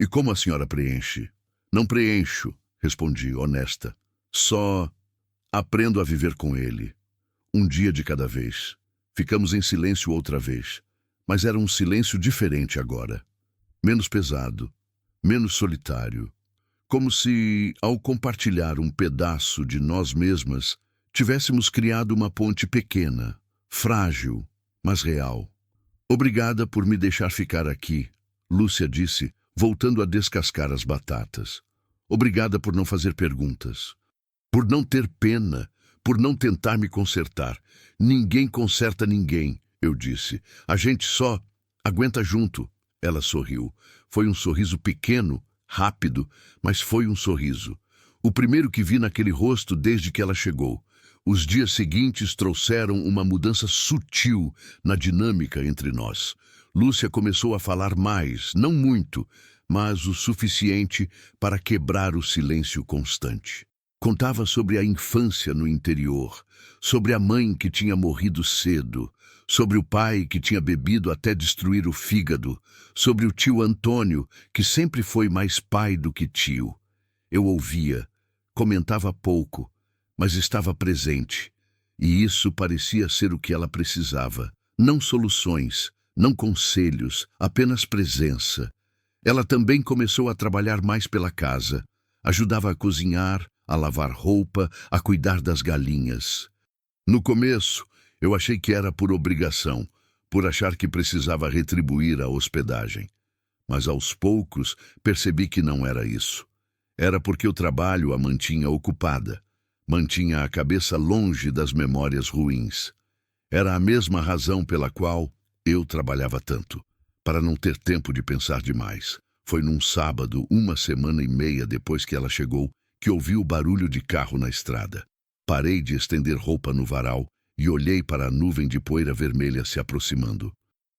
E como a senhora preenche? Não preencho, respondi, honesta. Só aprendo a viver com ele. Um dia de cada vez. Ficamos em silêncio outra vez. Mas era um silêncio diferente agora. Menos pesado, menos solitário. Como se, ao compartilhar um pedaço de nós mesmas, tivéssemos criado uma ponte pequena, frágil, mas real. Obrigada por me deixar ficar aqui, Lúcia disse, voltando a descascar as batatas. Obrigada por não fazer perguntas. Por não ter pena, por não tentar me consertar. Ninguém conserta ninguém, eu disse. A gente só aguenta junto. Ela sorriu. Foi um sorriso pequeno, rápido, mas foi um sorriso. O primeiro que vi naquele rosto desde que ela chegou. Os dias seguintes trouxeram uma mudança sutil na dinâmica entre nós. Lúcia começou a falar mais, não muito, mas o suficiente para quebrar o silêncio constante. Contava sobre a infância no interior, sobre a mãe que tinha morrido cedo, sobre o pai que tinha bebido até destruir o fígado, sobre o tio Antônio, que sempre foi mais pai do que tio. Eu ouvia, comentava pouco, mas estava presente, e isso parecia ser o que ela precisava. Não soluções, não conselhos, apenas presença. Ela também começou a trabalhar mais pela casa. Ajudava a cozinhar, a lavar roupa, a cuidar das galinhas. No começo, eu achei que era por obrigação, por achar que precisava retribuir a hospedagem. Mas aos poucos percebi que não era isso. Era porque o trabalho a mantinha ocupada. Mantinha a cabeça longe das memórias ruins. Era a mesma razão pela qual eu trabalhava tanto, para não ter tempo de pensar demais. Foi num sábado, 1 semana e meia depois que ela chegou, que ouvi o barulho de carro na estrada. Parei de estender roupa no varal e olhei para a nuvem de poeira vermelha se aproximando.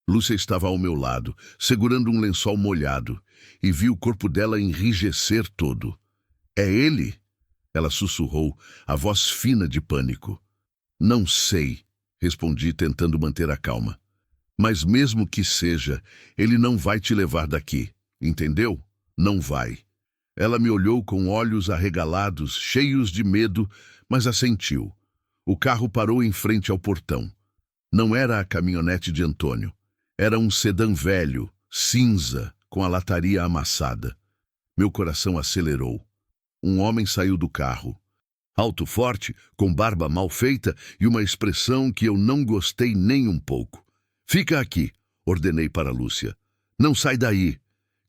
Lúcia estava ao meu lado, segurando um lençol molhado, e vi o corpo dela enrijecer todo. É ele? Ela sussurrou, a voz fina de pânico. Não sei, respondi tentando manter a calma. Mas mesmo que seja, ele não vai te levar daqui, entendeu? Não vai. Ela me olhou com olhos arregalados, cheios de medo, mas assentiu. O carro parou em frente ao portão. Não era a caminhonete de Antônio. Era um sedã velho, cinza, com a lataria amassada. Meu coração acelerou. Um homem saiu do carro. Alto, forte, com barba mal feita e uma expressão que eu não gostei nem um pouco. Fica aqui, ordenei para Lúcia. Não sai daí.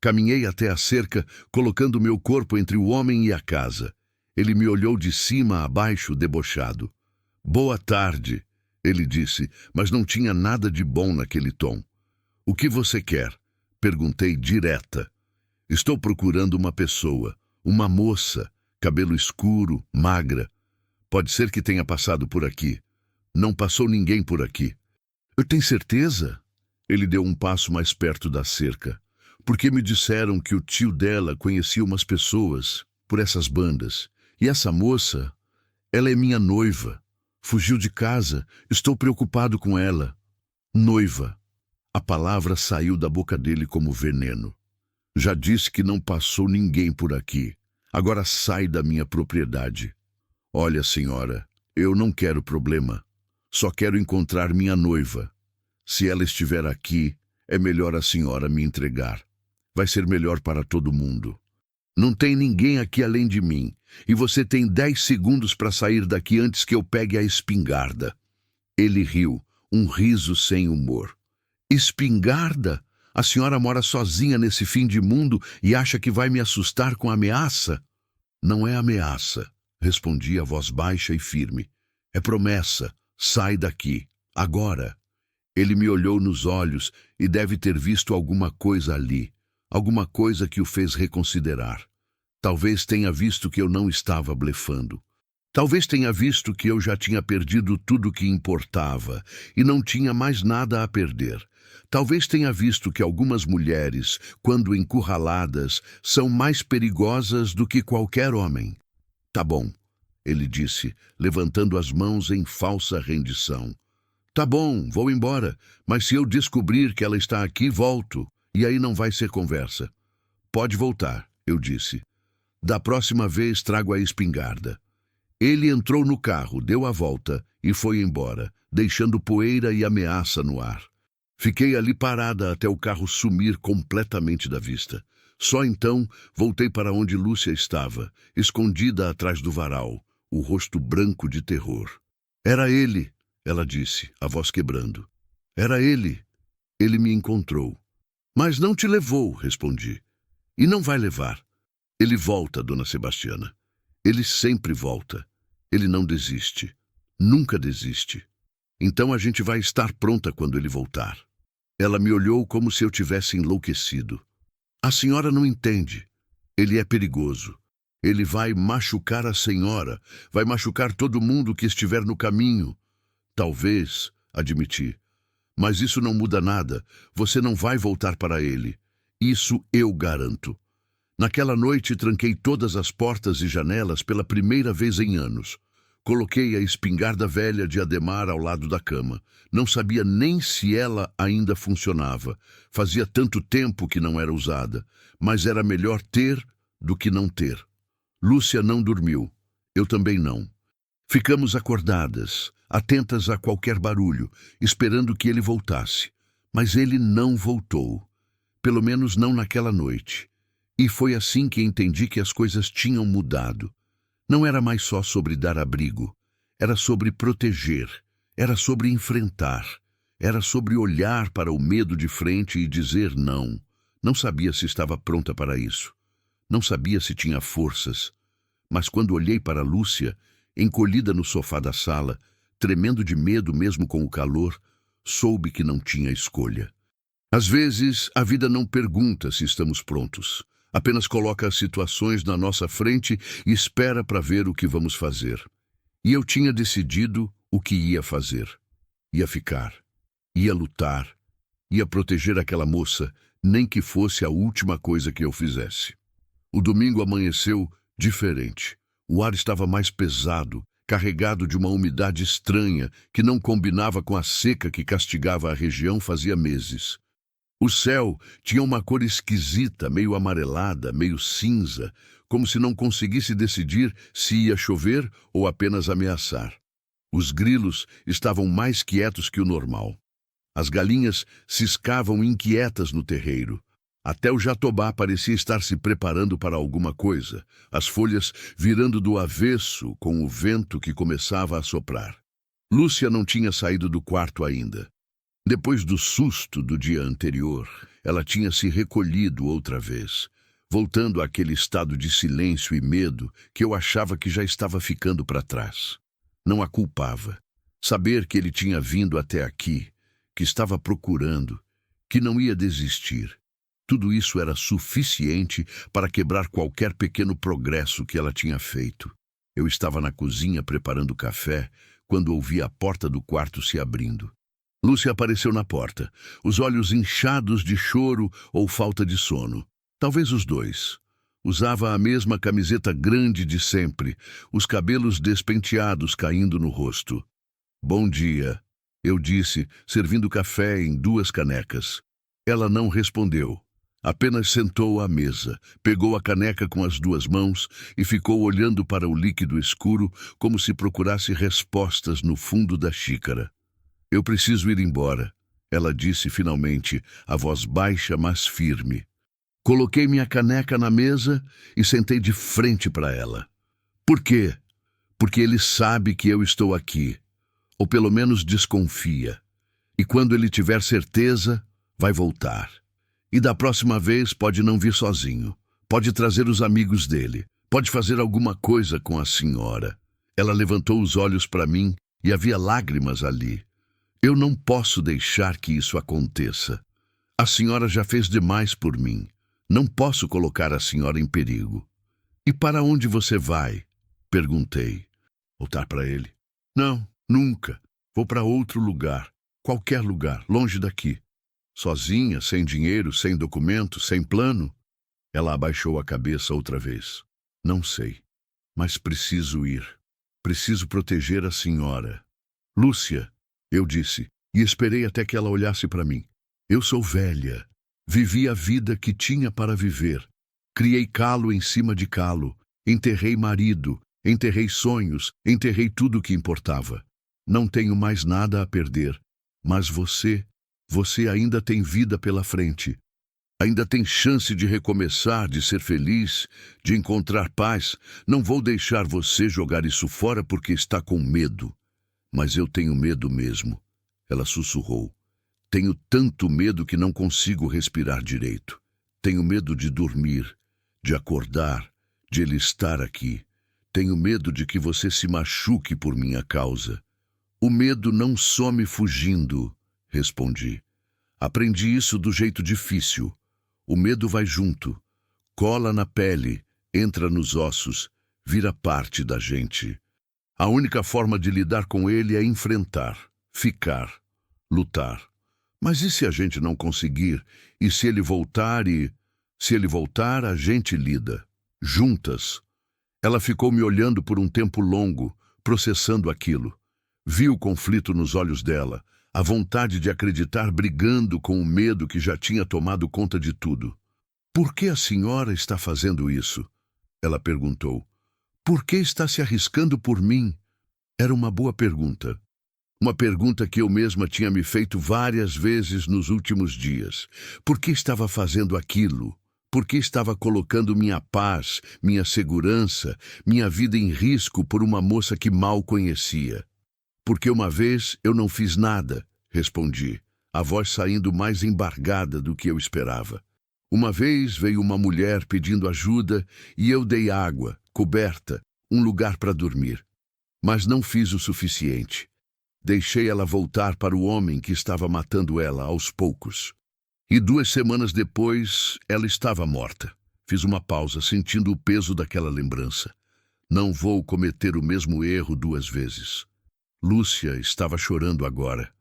Caminhei até a cerca, colocando meu corpo entre o homem e a casa. Ele me olhou de cima a baixo, debochado. Boa tarde, ele disse, mas não tinha nada de bom naquele tom. O que você quer? Perguntei direta. Estou procurando uma pessoa. Uma moça, cabelo escuro, magra. Pode ser que tenha passado por aqui. Não passou ninguém por aqui. Eu tenho certeza? Ele deu um passo mais perto da cerca. Porque me disseram que o tio dela conhecia umas pessoas. por essas bandas. E essa moça, ela é minha noiva. Fugiu de casa, estou preocupado com ela. Noiva. A palavra saiu da boca dele como veneno. Já disse que não passou ninguém por aqui. Agora sai da minha propriedade. Olha, senhora, eu não quero problema. Só quero encontrar minha noiva. Se ela estiver aqui, é melhor a senhora me entregar. Vai ser melhor para todo mundo. Não tem ninguém aqui além de mim, e você tem 10 segundos para sair daqui antes que eu pegue a espingarda. Ele riu, um riso sem humor. Espingarda? A senhora mora sozinha nesse fim de mundo e acha que vai me assustar com ameaça? Não é ameaça, respondi a voz baixa e firme. É promessa. Sai daqui, agora. Ele me olhou nos olhos e deve ter visto alguma coisa ali, alguma coisa que o fez reconsiderar. Talvez tenha visto que eu não estava blefando. Talvez tenha visto que eu já tinha perdido tudo que importava e não tinha mais nada a perder. Talvez tenha visto que algumas mulheres, quando encurraladas, são mais perigosas do que qualquer homem. Tá bom, ele disse, levantando as mãos em falsa rendição. Tá bom, vou embora, mas se eu descobrir que ela está aqui, volto, e aí não vai ser conversa. Pode voltar, eu disse. Da próxima vez trago a espingarda. Ele entrou no carro, deu a volta e foi embora, deixando poeira e ameaça no ar. Fiquei ali parada até o carro sumir completamente da vista. Só então voltei para onde Lúcia estava, escondida atrás do varal, o rosto branco de terror. Era ele, ela disse, a voz quebrando. Era ele. Ele me encontrou. Mas não te levou, respondi. E não vai levar. Ele volta, dona Sebastiana. Ele sempre volta. Ele não desiste. Nunca desiste. Então a gente vai estar pronta quando ele voltar. Ela me olhou como se eu tivesse enlouquecido. A senhora não entende. Ele é perigoso. Ele vai machucar a senhora. Vai machucar todo mundo que estiver no caminho. Talvez, admiti. Mas isso não muda nada. Você não vai voltar para ele. Isso eu garanto. Naquela noite tranquei todas as portas e janelas pela primeira vez em anos. Coloquei a espingarda velha de Ademar ao lado da cama. Não sabia nem se ela ainda funcionava. Fazia tanto tempo que não era usada. Mas era melhor ter do que não ter. Lúcia não dormiu. Eu também não. Ficamos acordadas, atentas a qualquer barulho, esperando que ele voltasse. Mas ele não voltou. Pelo menos não naquela noite. E foi assim que entendi que as coisas tinham mudado. Não era mais só sobre dar abrigo. Era sobre proteger. Era sobre enfrentar. Era sobre olhar para o medo de frente e dizer não. Não sabia se estava pronta para isso. Não sabia se tinha forças. Mas quando olhei para Lúcia, encolhida no sofá da sala, tremendo de medo mesmo com o calor, soube que não tinha escolha. Às vezes, a vida não pergunta se estamos prontos. Apenas coloca as situações na nossa frente e espera para ver o que vamos fazer. E eu tinha decidido o que ia fazer. Ia ficar. Ia lutar. Ia proteger aquela moça, nem que fosse a última coisa que eu fizesse. O domingo amanheceu diferente. O ar estava mais pesado, carregado de uma umidade estranha que não combinava com a seca que castigava a região fazia meses. O céu tinha uma cor esquisita, meio amarelada, meio cinza, como se não conseguisse decidir se ia chover ou apenas ameaçar. Os grilos estavam mais quietos que o normal. As galinhas ciscavam inquietas no terreiro. Até o jatobá parecia estar se preparando para alguma coisa, as folhas virando do avesso com o vento que começava a soprar. Lúcia não tinha saído do quarto ainda. Depois do susto do dia anterior, ela tinha se recolhido outra vez, voltando àquele estado de silêncio e medo que eu achava que já estava ficando para trás. Não a culpava. Saber que ele tinha vindo até aqui, que estava procurando, que não ia desistir. Tudo isso era suficiente para quebrar qualquer pequeno progresso que ela tinha feito. Eu estava na cozinha preparando café quando ouvi a porta do quarto se abrindo. Lúcia apareceu na porta, os olhos inchados de choro ou falta de sono. Talvez os dois. Usava a mesma camiseta grande de sempre, os cabelos despenteados caindo no rosto. Bom dia, eu disse, servindo café em 2 canecas. Ela não respondeu. Apenas sentou à mesa, pegou a caneca com as 2 mãos e ficou olhando para o líquido escuro como se procurasse respostas no fundo da xícara. Eu preciso ir embora, ela disse finalmente, a voz baixa, mas firme. Coloquei minha caneca na mesa e sentei de frente para ela. Por quê? Porque ele sabe que eu estou aqui, ou pelo menos desconfia. E quando ele tiver certeza, vai voltar. E da próxima vez pode não vir sozinho. Pode trazer os amigos dele. Pode fazer alguma coisa com a senhora. Ela levantou os olhos para mim e havia lágrimas ali. Eu não posso deixar que isso aconteça. A senhora já fez demais por mim. Não posso colocar a senhora em perigo. E para onde você vai? Perguntei. Voltar para ele? Não, nunca. Vou para outro lugar. Qualquer lugar, longe daqui. Sozinha, sem dinheiro, sem documento, sem plano? Ela abaixou a cabeça outra vez. Não sei, mas preciso ir. Preciso proteger a senhora. Lúcia, eu disse, e esperei até que ela olhasse para mim. Eu sou velha. Vivi a vida que tinha para viver. Criei calo em cima de calo. Enterrei marido. Enterrei sonhos. Enterrei tudo o que importava. Não tenho mais nada a perder. Mas você ainda tem vida pela frente. Ainda tem chance de recomeçar, de ser feliz, de encontrar paz. Não vou deixar você jogar isso fora porque está com medo. Mas eu tenho medo mesmo. Ela sussurrou. Tenho tanto medo que não consigo respirar direito. Tenho medo de dormir, de acordar, de ele estar aqui. Tenho medo de que você se machuque por minha causa. O medo não some fugindo, respondi. Aprendi isso do jeito difícil. O medo vai junto, cola na pele, entra nos ossos, vira parte da gente. A única forma de lidar com ele é enfrentar, ficar, lutar. Mas e se a gente não conseguir? E se ele voltar Se ele voltar, a gente lida. Juntas. Ela ficou me olhando por um tempo longo, processando aquilo. Vi o conflito nos olhos dela, a vontade de acreditar brigando com o medo que já tinha tomado conta de tudo. Por que a senhora está fazendo isso? Ela perguntou. Por que está se arriscando por mim? Era uma boa pergunta. Uma pergunta que eu mesma tinha me feito várias vezes nos últimos dias. Por que estava fazendo aquilo? Por que estava colocando minha paz, minha segurança, minha vida em risco por uma moça que mal conhecia? Porque uma vez eu não fiz nada, respondi, a voz saindo mais embargada do que eu esperava. Uma vez veio uma mulher pedindo ajuda e eu dei água, coberta, um lugar para dormir. Mas não fiz o suficiente. Deixei ela voltar para o homem que estava matando ela aos poucos. E 2 semanas depois, ela estava morta. Fiz uma pausa, sentindo o peso daquela lembrança. Não vou cometer o mesmo erro 2 vezes. Lúcia estava chorando agora.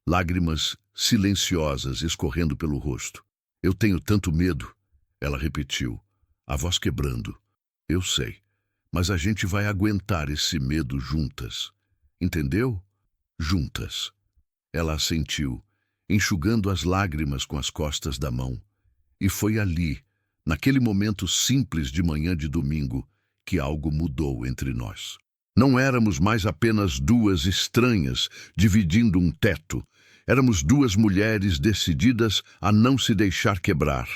Lágrimas silenciosas escorrendo pelo rosto. Eu tenho tanto medo, ela repetiu, a voz quebrando. Eu sei, mas a gente vai aguentar esse medo juntas. Entendeu? Juntas. Ela assentiu, enxugando as lágrimas com as costas da mão. E foi ali, naquele momento simples de manhã de domingo, que algo mudou entre nós. Não éramos mais apenas 2 estranhas dividindo um teto. Éramos 2 mulheres decididas a não se deixar quebrar,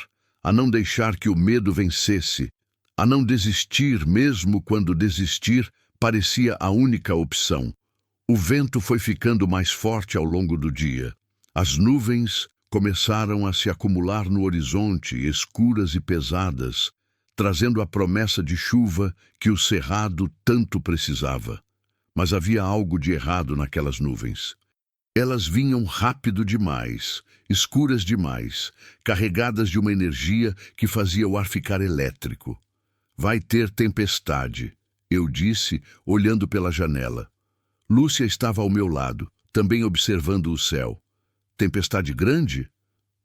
a não deixar que o medo vencesse, a não desistir mesmo quando desistir parecia a única opção. O vento foi ficando mais forte ao longo do dia. As nuvens começaram a se acumular no horizonte, escuras e pesadas, trazendo a promessa de chuva que o cerrado tanto precisava. Mas havia algo de errado naquelas nuvens. Elas vinham rápido demais, escuras demais, carregadas de uma energia que fazia o ar ficar elétrico. Vai ter tempestade, eu disse, olhando pela janela. Lúcia estava ao meu lado, também observando o céu. Tempestade grande?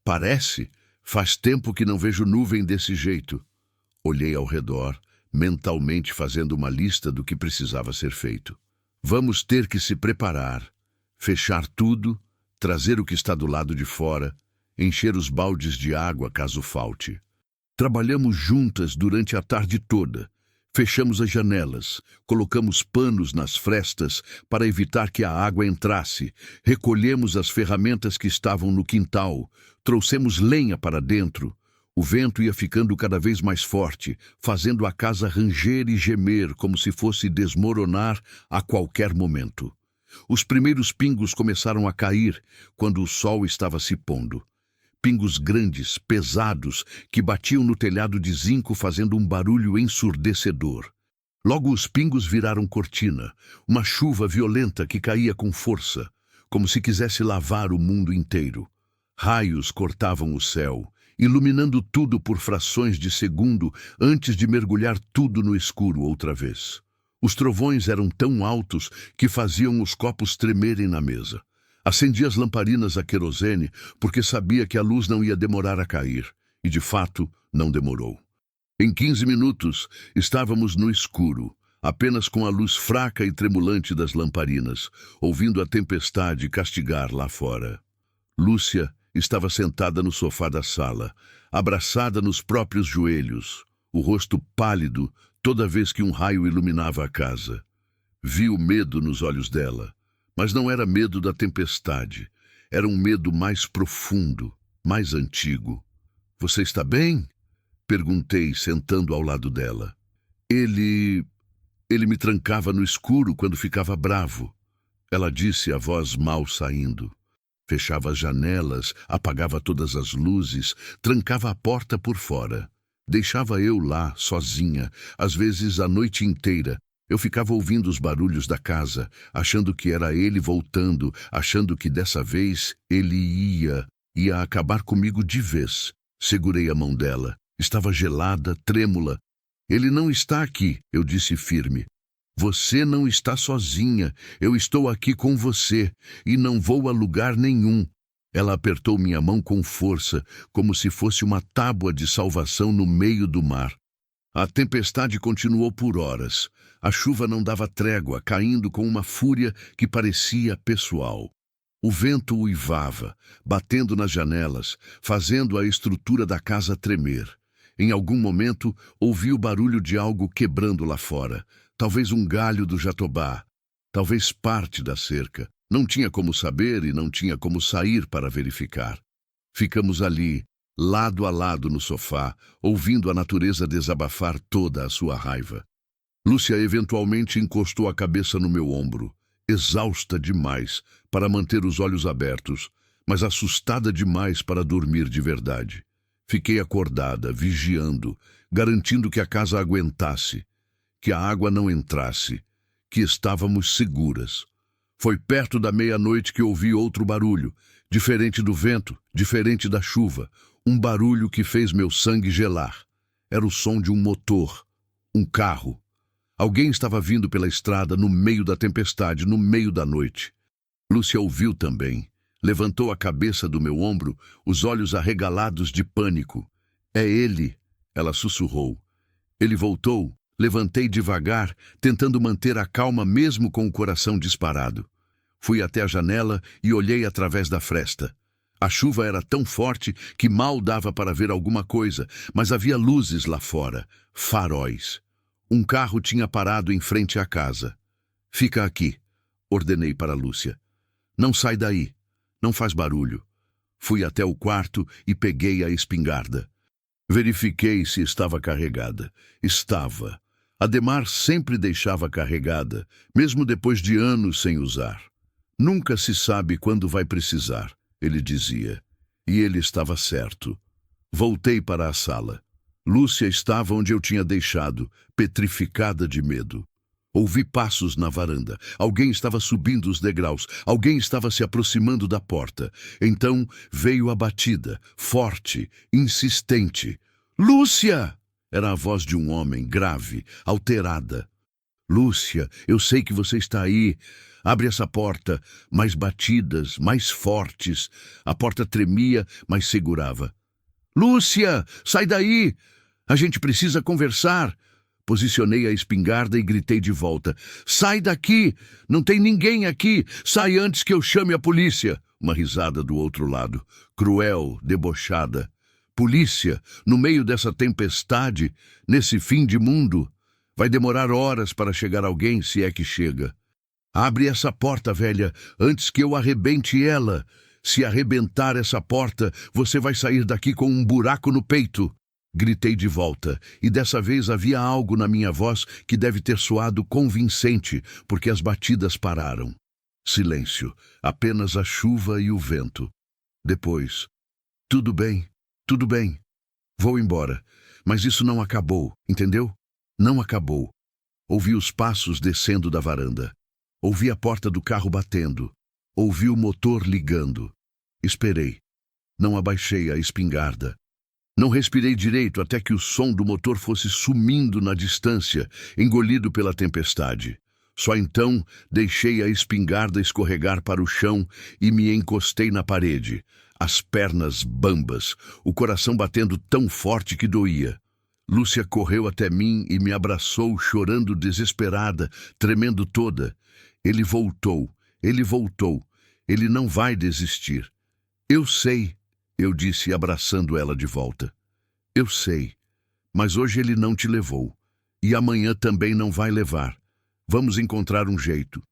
Parece. Faz tempo que não vejo nuvem desse jeito. Olhei ao redor, mentalmente fazendo uma lista do que precisava ser feito. Vamos ter que se preparar, fechar tudo, trazer o que está do lado de fora, encher os baldes de água caso falte. Trabalhamos juntas durante a tarde toda. Fechamos as janelas, colocamos panos nas frestas para evitar que a água entrasse, recolhemos as ferramentas que estavam no quintal, trouxemos lenha para dentro. O vento ia ficando cada vez mais forte, fazendo a casa ranger e gemer como se fosse desmoronar a qualquer momento. Os primeiros pingos começaram a cair quando o sol estava se pondo. Pingos grandes, pesados, que batiam no telhado de zinco fazendo um barulho ensurdecedor. Logo os pingos viraram cortina, uma chuva violenta que caía com força, como se quisesse lavar o mundo inteiro. Raios cortavam o céu, iluminando tudo por frações de segundo antes de mergulhar tudo no escuro outra vez. Os trovões eram tão altos que faziam os copos tremerem na mesa. Acendi as lamparinas a querosene porque sabia que a luz não ia demorar a cair, e de fato não demorou. Em 15 minutos estávamos no escuro, apenas com a luz fraca e tremulante das lamparinas, ouvindo a tempestade castigar lá fora. Lúcia estava sentada no sofá da sala, abraçada nos próprios joelhos, o rosto pálido toda vez que um raio iluminava a casa. Vi o medo nos olhos dela. Mas não era medo da tempestade. Era um medo mais profundo, mais antigo. Você está bem? Perguntei, sentando ao lado dela. Ele me trancava no escuro quando ficava bravo. Ela disse, a voz mal saindo. Fechava as janelas, apagava todas as luzes, trancava a porta por fora. Deixava eu lá, sozinha, às vezes a noite inteira. Eu ficava ouvindo os barulhos da casa, achando que era ele voltando, achando que dessa vez ele ia acabar comigo de vez. Segurei a mão dela. Estava gelada, trêmula. Ele não está aqui, eu disse firme. Você não está sozinha. Eu estou aqui com você e não vou a lugar nenhum. Ela apertou minha mão com força, como se fosse uma tábua de salvação no meio do mar. A tempestade continuou por horas. A chuva não dava trégua, caindo com uma fúria que parecia pessoal. O vento uivava, batendo nas janelas, fazendo a estrutura da casa tremer. Em algum momento, ouvi o barulho de algo quebrando lá fora. Talvez um galho do jatobá, talvez parte da cerca. Não tinha como saber e não tinha como sair para verificar. Ficamos ali, lado a lado no sofá, ouvindo a natureza desabafar toda a sua raiva. Lúcia eventualmente encostou a cabeça no meu ombro, exausta demais para manter os olhos abertos, mas assustada demais para dormir de verdade. Fiquei acordada, vigiando, garantindo que a casa aguentasse, que a água não entrasse, que estávamos seguras. Foi perto da meia-noite que ouvi outro barulho, diferente do vento, diferente da chuva, um barulho que fez meu sangue gelar. Era o som de um motor, um carro. Alguém estava vindo pela estrada no meio da tempestade, no meio da noite. Lúcia ouviu também. Levantou a cabeça do meu ombro, os olhos arregalados de pânico. É ele, ela sussurrou. Ele voltou. Levantei devagar, tentando manter a calma mesmo com o coração disparado. Fui até a janela e olhei através da fresta. A chuva era tão forte que mal dava para ver alguma coisa, mas havia luzes lá fora, faróis. Um carro tinha parado em frente à casa. Fica aqui, ordenei para Lúcia. Não sai daí, não faz barulho. Fui até o quarto e peguei a espingarda. Verifiquei se estava carregada. Estava. Ademar sempre deixava carregada, mesmo depois de anos sem usar. Nunca se sabe quando vai precisar, ele dizia. E ele estava certo. Voltei para a sala. Lúcia estava onde eu tinha deixado, petrificada de medo. Ouvi passos na varanda. Alguém estava subindo os degraus. Alguém estava se aproximando da porta. Então veio a batida, forte, insistente. Lúcia! Era a voz de um homem, grave, alterada. Lúcia, eu sei que você está aí. Abre essa porta. Mais batidas, mais fortes. A porta tremia, mas segurava. Lúcia, sai daí! A gente precisa conversar. Posicionei a espingarda e gritei de volta. Sai daqui! Não tem ninguém aqui! Sai antes que eu chame a polícia! Uma risada do outro lado, cruel, debochada. Polícia, no meio dessa tempestade, nesse fim de mundo. Vai demorar horas para chegar alguém, se é que chega. Abre essa porta, velha, antes que eu arrebente ela. Se arrebentar essa porta, você vai sair daqui com um buraco no peito. Gritei de volta, e dessa vez havia algo na minha voz que deve ter soado convincente, porque as batidas pararam. Silêncio, apenas a chuva e o vento. Depois, tudo bem, vou embora. Mas isso não acabou, entendeu? Não acabou. Ouvi os passos descendo da varanda. Ouvi a porta do carro batendo. Ouvi o motor ligando. Esperei. Não abaixei a espingarda. Não respirei direito até que o som do motor fosse sumindo na distância, engolido pela tempestade. Só então deixei a espingarda escorregar para o chão e me encostei na parede, as pernas bambas, o coração batendo tão forte que doía. Lúcia correu até mim e me abraçou, chorando desesperada, tremendo toda. Ele voltou, ele não vai desistir. Eu sei, eu disse, abraçando ela de volta. Eu sei, mas hoje ele não te levou, e amanhã também não vai levar. Vamos encontrar um jeito.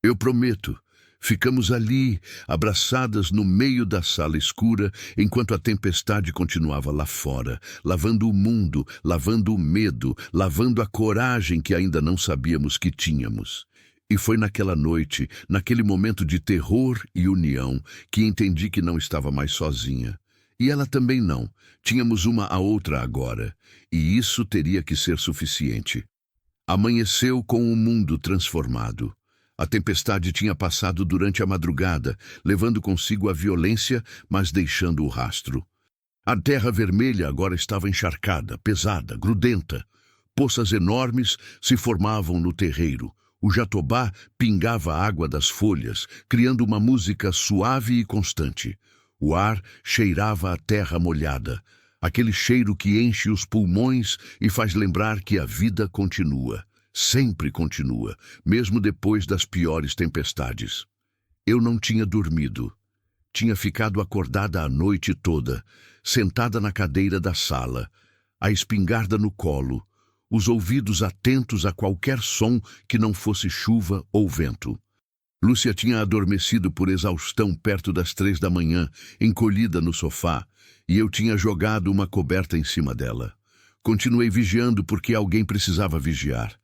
Eu prometo. Ficamos ali, abraçadas no meio da sala escura, enquanto a tempestade continuava lá fora, lavando o mundo, lavando o medo, lavando a coragem que ainda não sabíamos que tínhamos. E foi naquela noite, naquele momento de terror e união, que entendi que não estava mais sozinha. E ela também não. Tínhamos uma a outra agora, e isso teria que ser suficiente. Amanheceu com o mundo transformado. A tempestade tinha passado durante a madrugada, levando consigo a violência, mas deixando o rastro. A terra vermelha agora estava encharcada, pesada, grudenta. Poças enormes se formavam no terreiro. O jatobá pingava a água das folhas, criando uma música suave e constante. O ar cheirava a terra molhada, aquele cheiro que enche os pulmões e faz lembrar que a vida continua. Sempre continua, mesmo depois das piores tempestades. Eu não tinha dormido. Tinha ficado acordada a noite toda, sentada na cadeira da sala, a espingarda no colo, os ouvidos atentos a qualquer som que não fosse chuva ou vento. Lúcia tinha adormecido por exaustão perto das 3 da manhã, encolhida no sofá, e eu tinha jogado uma coberta em cima dela. Continuei vigiando porque alguém precisava vigiar.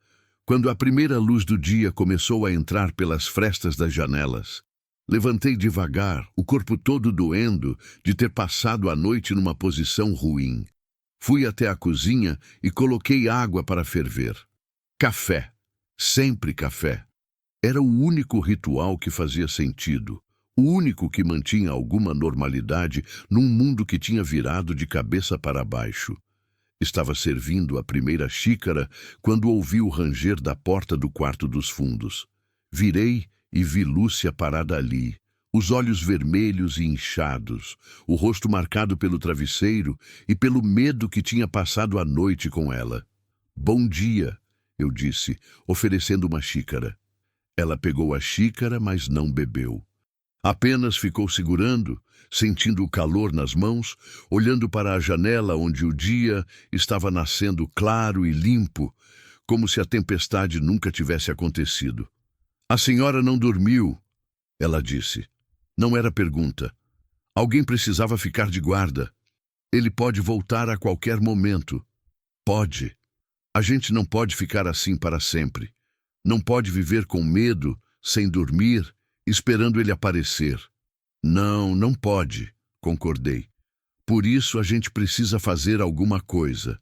Quando a primeira luz do dia começou a entrar pelas frestas das janelas, levantei devagar, o corpo todo doendo de ter passado a noite numa posição ruim. Fui até a cozinha e coloquei água para ferver. Café. Sempre café. Era o único ritual que fazia sentido, o único que mantinha alguma normalidade num mundo que tinha virado de cabeça para baixo. Estava servindo a primeira xícara quando ouvi o ranger da porta do quarto dos fundos. Virei e vi Lúcia parada ali, os olhos vermelhos e inchados, o rosto marcado pelo travesseiro e pelo medo que tinha passado a noite com ela. Bom dia, eu disse, oferecendo uma xícara. Ela pegou a xícara, mas não bebeu. Apenas ficou segurando, sentindo o calor nas mãos, olhando para a janela onde o dia estava nascendo claro e limpo, como se a tempestade nunca tivesse acontecido. A senhora não dormiu, ela disse. Não era pergunta. Alguém precisava ficar de guarda. Ele pode voltar a qualquer momento. Pode. A gente não pode ficar assim para sempre. Não pode viver com medo, sem dormir, esperando ele aparecer. Não, não pode, concordei. Por isso a gente precisa fazer alguma coisa.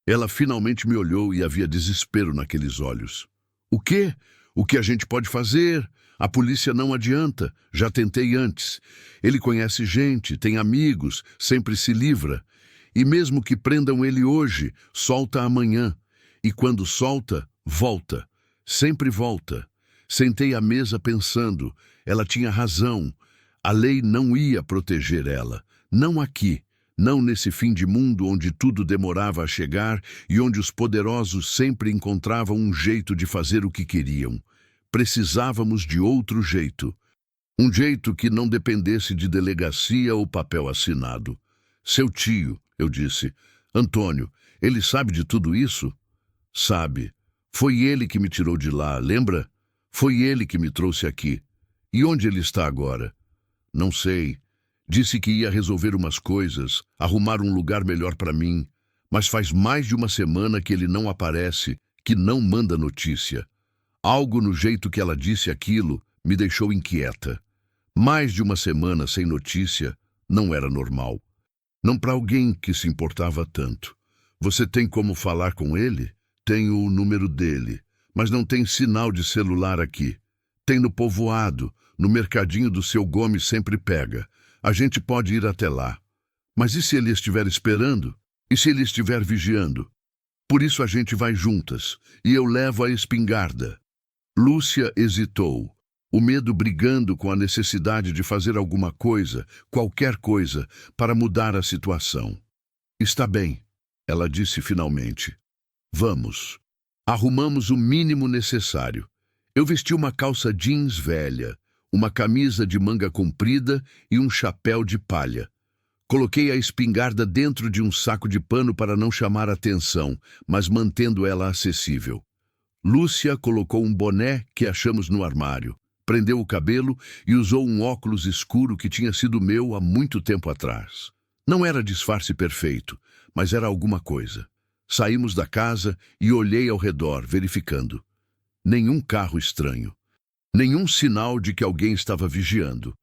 Ela finalmente me olhou e havia desespero naqueles olhos. O quê? O que a gente pode fazer? A polícia não adianta. Já tentei antes. Ele conhece gente, tem amigos, sempre se livra. E mesmo que prendam ele hoje, solta amanhã. E quando solta, volta. Sempre volta. Sentei à mesa pensando. Ela tinha razão. A lei não ia proteger ela. Não aqui. Não nesse fim de mundo onde tudo demorava a chegar e onde os poderosos sempre encontravam um jeito de fazer o que queriam. Precisávamos de outro jeito. Um jeito que não dependesse de delegacia ou papel assinado. Seu tio, eu disse. Antônio, ele sabe de tudo isso? Sabe. Foi ele que me tirou de lá, lembra? Foi ele que me trouxe aqui. E onde ele está agora? Não sei. Disse que ia resolver umas coisas, arrumar um lugar melhor para mim, mas faz mais de uma semana que ele não aparece, que não manda notícia. Algo no jeito que ela disse aquilo me deixou inquieta. Mais de uma semana sem notícia não era normal. Não para alguém que se importava tanto. Você tem como falar com ele? Tenho o número dele, mas não tem sinal de celular aqui. Tem no povoado, no mercadinho do seu Gomes sempre pega. A gente pode ir até lá. Mas e se ele estiver esperando? E se ele estiver vigiando? Por isso a gente vai juntas, e eu levo a espingarda. Lúcia hesitou, o medo brigando com a necessidade de fazer alguma coisa, qualquer coisa, para mudar a situação. Está bem, ela disse finalmente. Vamos. Arrumamos o mínimo necessário. Eu vesti uma calça jeans velha, uma camisa de manga comprida e um chapéu de palha. Coloquei a espingarda dentro de um saco de pano para não chamar atenção, mas mantendo ela acessível. Lúcia colocou um boné que achamos no armário, prendeu o cabelo e usou um óculos escuro que tinha sido meu há muito tempo atrás. Não era disfarce perfeito, mas era alguma coisa. Saímos da casa e olhei ao redor, verificando. Nenhum carro estranho. Nenhum sinal de que alguém estava vigiando.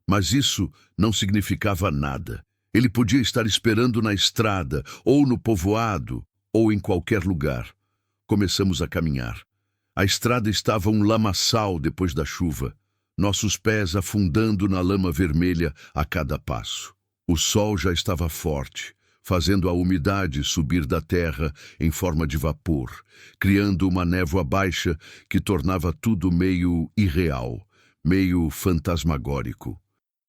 Mas isso não significava nada. Ele podia estar esperando na estrada, ou no povoado, ou em qualquer lugar. Começamos a caminhar. A estrada estava um lamaçal depois da chuva, nossos pés afundando na lama vermelha a cada passo. O sol já estava forte, fazendo a umidade subir da terra em forma de vapor, criando uma névoa baixa que tornava tudo meio irreal, meio fantasmagórico.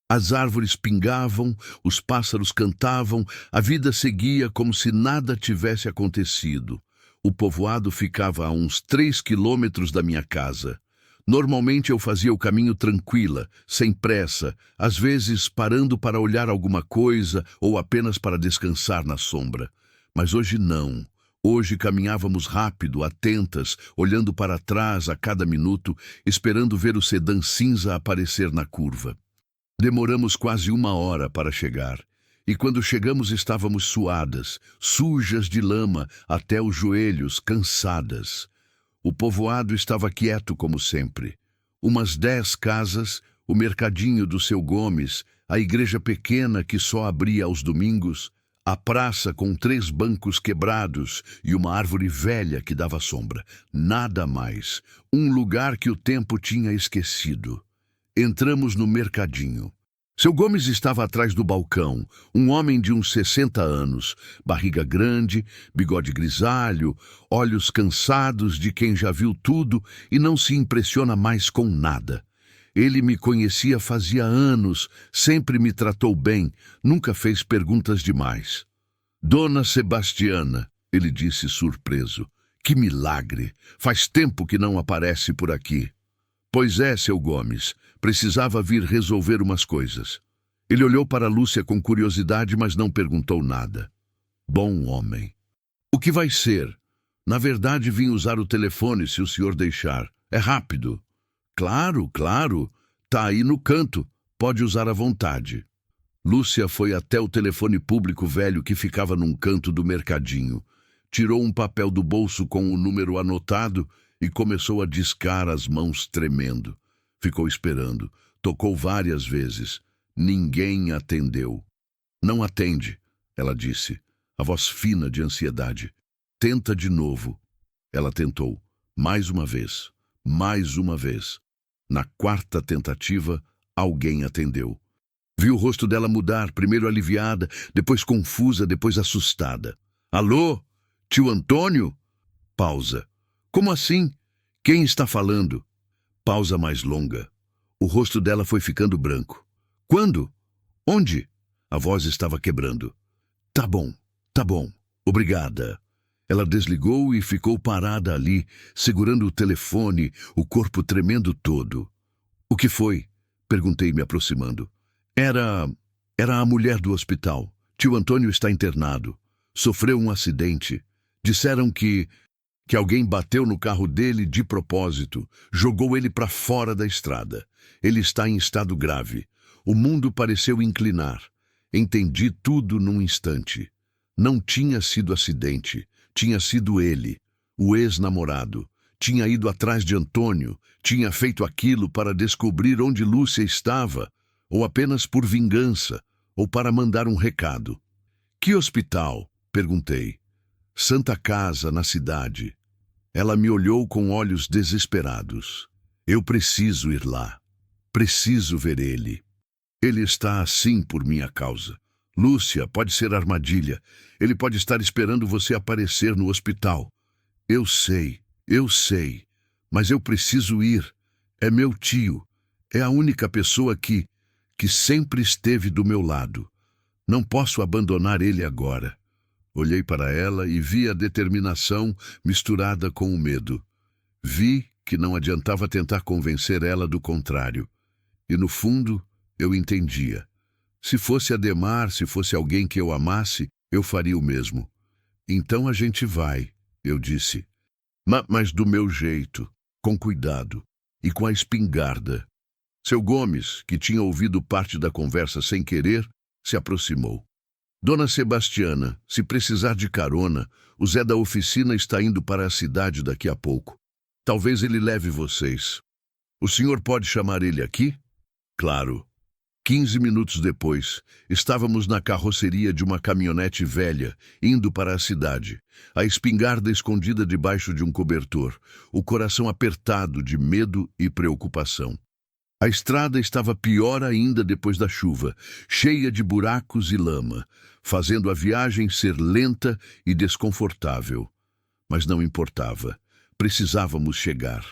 As árvores pingavam, os pássaros cantavam, a vida seguia como se nada tivesse acontecido. O povoado ficava a uns 3 quilômetros da minha casa. Normalmente eu fazia o caminho tranquila, sem pressa, às vezes parando para olhar alguma coisa ou apenas para descansar na sombra. Mas hoje não. Hoje caminhávamos rápido, atentas, olhando para trás a cada minuto, esperando ver o sedã cinza aparecer na curva. Demoramos quase 1 hora para chegar. E quando chegamos estávamos suadas, sujas de lama até os joelhos, cansadas. O povoado estava quieto como sempre. Umas 10 casas, o mercadinho do seu Gomes, a igreja pequena que só abria aos domingos, a praça com 3 bancos quebrados e uma árvore velha que dava sombra. Nada mais. Um lugar que o tempo tinha esquecido. Entramos no mercadinho. Seu Gomes estava atrás do balcão, um homem de uns 60 anos, barriga grande, bigode grisalho, olhos cansados de quem já viu tudo e não se impressiona mais com nada. Ele me conhecia fazia anos, sempre me tratou bem, nunca fez perguntas demais. Dona Sebastiana, ele disse surpreso, que milagre, faz tempo que não aparece por aqui. Pois é, seu Gomes, precisava vir resolver umas coisas. Ele olhou para Lúcia com curiosidade, mas não perguntou nada. Bom homem. O que vai ser? Na verdade, vim usar o telefone, se o senhor deixar. É rápido. Claro, claro. Tá aí no canto. Pode usar à vontade. Lúcia foi até o telefone público velho que ficava num canto do mercadinho. Tirou um papel do bolso com o número anotado e começou a discar, as mãos tremendo. Ficou esperando. Tocou várias vezes. Ninguém atendeu. Não atende, ela disse, a voz fina de ansiedade. Tenta de novo. Ela tentou. Mais uma vez. Mais uma vez. Na 4ª tentativa, alguém atendeu. Viu o rosto dela mudar, primeiro aliviada, depois confusa, depois assustada. Alô? Tio Antônio? Pausa. Como assim? Quem está falando? Pausa mais longa. O rosto dela foi ficando branco. Quando? Onde? A voz estava quebrando. Tá bom, obrigada. Ela desligou e ficou parada ali, segurando o telefone, o corpo tremendo todo. O que foi? Perguntei, me aproximando. Era... Era a mulher do hospital. Tio Antônio está internado. Sofreu um acidente. Disseram que alguém bateu no carro dele de propósito, jogou ele para fora da estrada. Ele está em estado grave. O mundo pareceu inclinar. Entendi tudo num instante. Não tinha sido acidente. Tinha sido ele, o ex-namorado. Tinha ido atrás de Antônio. Tinha feito aquilo para descobrir onde Lúcia estava, ou apenas por vingança, ou para mandar um recado. Que hospital? Perguntei. Santa Casa, na cidade. Ela me olhou com olhos desesperados. Eu preciso ir lá. Preciso ver ele. Ele está assim por minha causa. Lúcia, pode ser armadilha. Ele pode estar esperando você aparecer no hospital. Eu sei, mas eu preciso ir. É meu tio. É a única pessoa que sempre esteve do meu lado. Não posso abandonar ele agora. Olhei para ela e vi a determinação misturada com o medo. Vi que não adiantava tentar convencer ela do contrário. E no fundo, eu entendia. Se fosse Ademar, se fosse alguém que eu amasse, eu faria o mesmo. Então a gente vai, eu disse. Mas do meu jeito, com cuidado e com a espingarda. Seu Gomes, que tinha ouvido parte da conversa sem querer, se aproximou. Dona Sebastiana, se precisar de carona, o Zé da oficina está indo para a cidade daqui a pouco. Talvez ele leve vocês. O senhor pode chamar ele aqui? Claro. 15 minutos depois, estávamos na carroceria de uma caminhonete velha, indo para a cidade, a espingarda escondida debaixo de um cobertor, o coração apertado de medo e preocupação. A estrada estava pior ainda depois da chuva, cheia de buracos e lama, fazendo a viagem ser lenta e desconfortável. Mas não importava. Precisávamos chegar.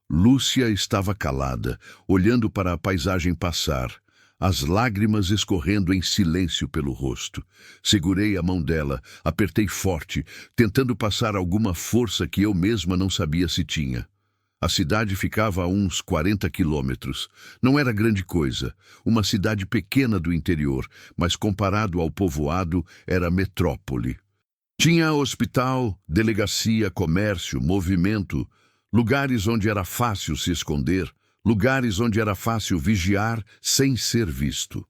Lúcia estava calada, olhando para a paisagem passar, as lágrimas escorrendo em silêncio pelo rosto. Segurei a mão dela, apertei forte, tentando passar alguma força que eu mesma não sabia se tinha. A cidade ficava a uns 40 quilômetros. Não era grande coisa. Uma cidade pequena do interior, mas comparado ao povoado, era metrópole. Tinha hospital, delegacia, comércio, movimento, lugares onde era fácil se esconder, lugares onde era fácil vigiar sem ser visto.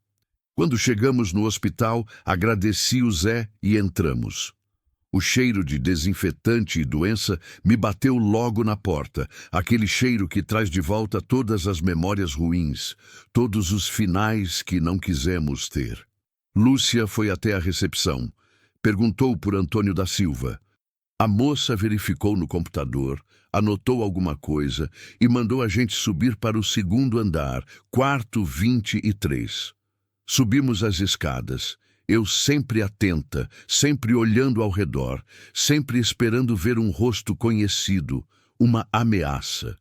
Quando chegamos no hospital, agradeci o Zé e entramos. O cheiro de desinfetante e doença me bateu logo na porta, aquele cheiro que traz de volta todas as memórias ruins, todos os finais que não quisemos ter. Lúcia foi até a recepção. Perguntou por Antônio da Silva. A moça verificou no computador, anotou alguma coisa e mandou a gente subir para o segundo andar, quarto 23. Subimos as escadas. Eu sempre atenta, sempre olhando ao redor, sempre esperando ver um rosto conhecido, uma ameaça.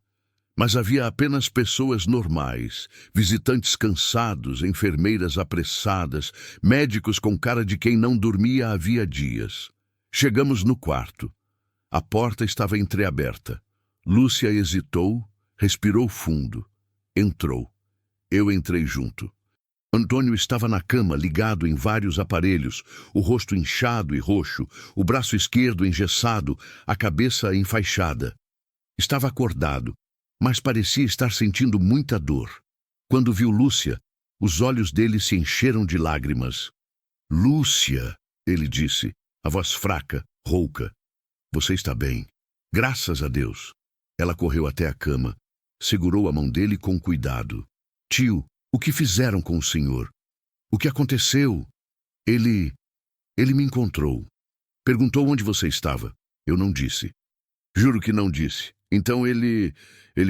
Mas havia apenas pessoas normais, visitantes cansados, enfermeiras apressadas, médicos com cara de quem não dormia havia dias. Chegamos no quarto. A porta estava entreaberta. Lúcia hesitou, respirou fundo. Entrou. Eu entrei junto. Antônio estava na cama, ligado em vários aparelhos, o rosto inchado e roxo, o braço esquerdo engessado, a cabeça enfaixada. Estava acordado, mas parecia estar sentindo muita dor. Quando viu Lúcia, os olhos dele se encheram de lágrimas. Lúcia, ele disse, a voz fraca, rouca. Você está bem. Graças a Deus. Ela correu até a cama, segurou a mão dele com cuidado. Tio, o que fizeram com o senhor? O que aconteceu? Ele me encontrou. Perguntou onde você estava. Eu não disse. Juro que não disse. Então ele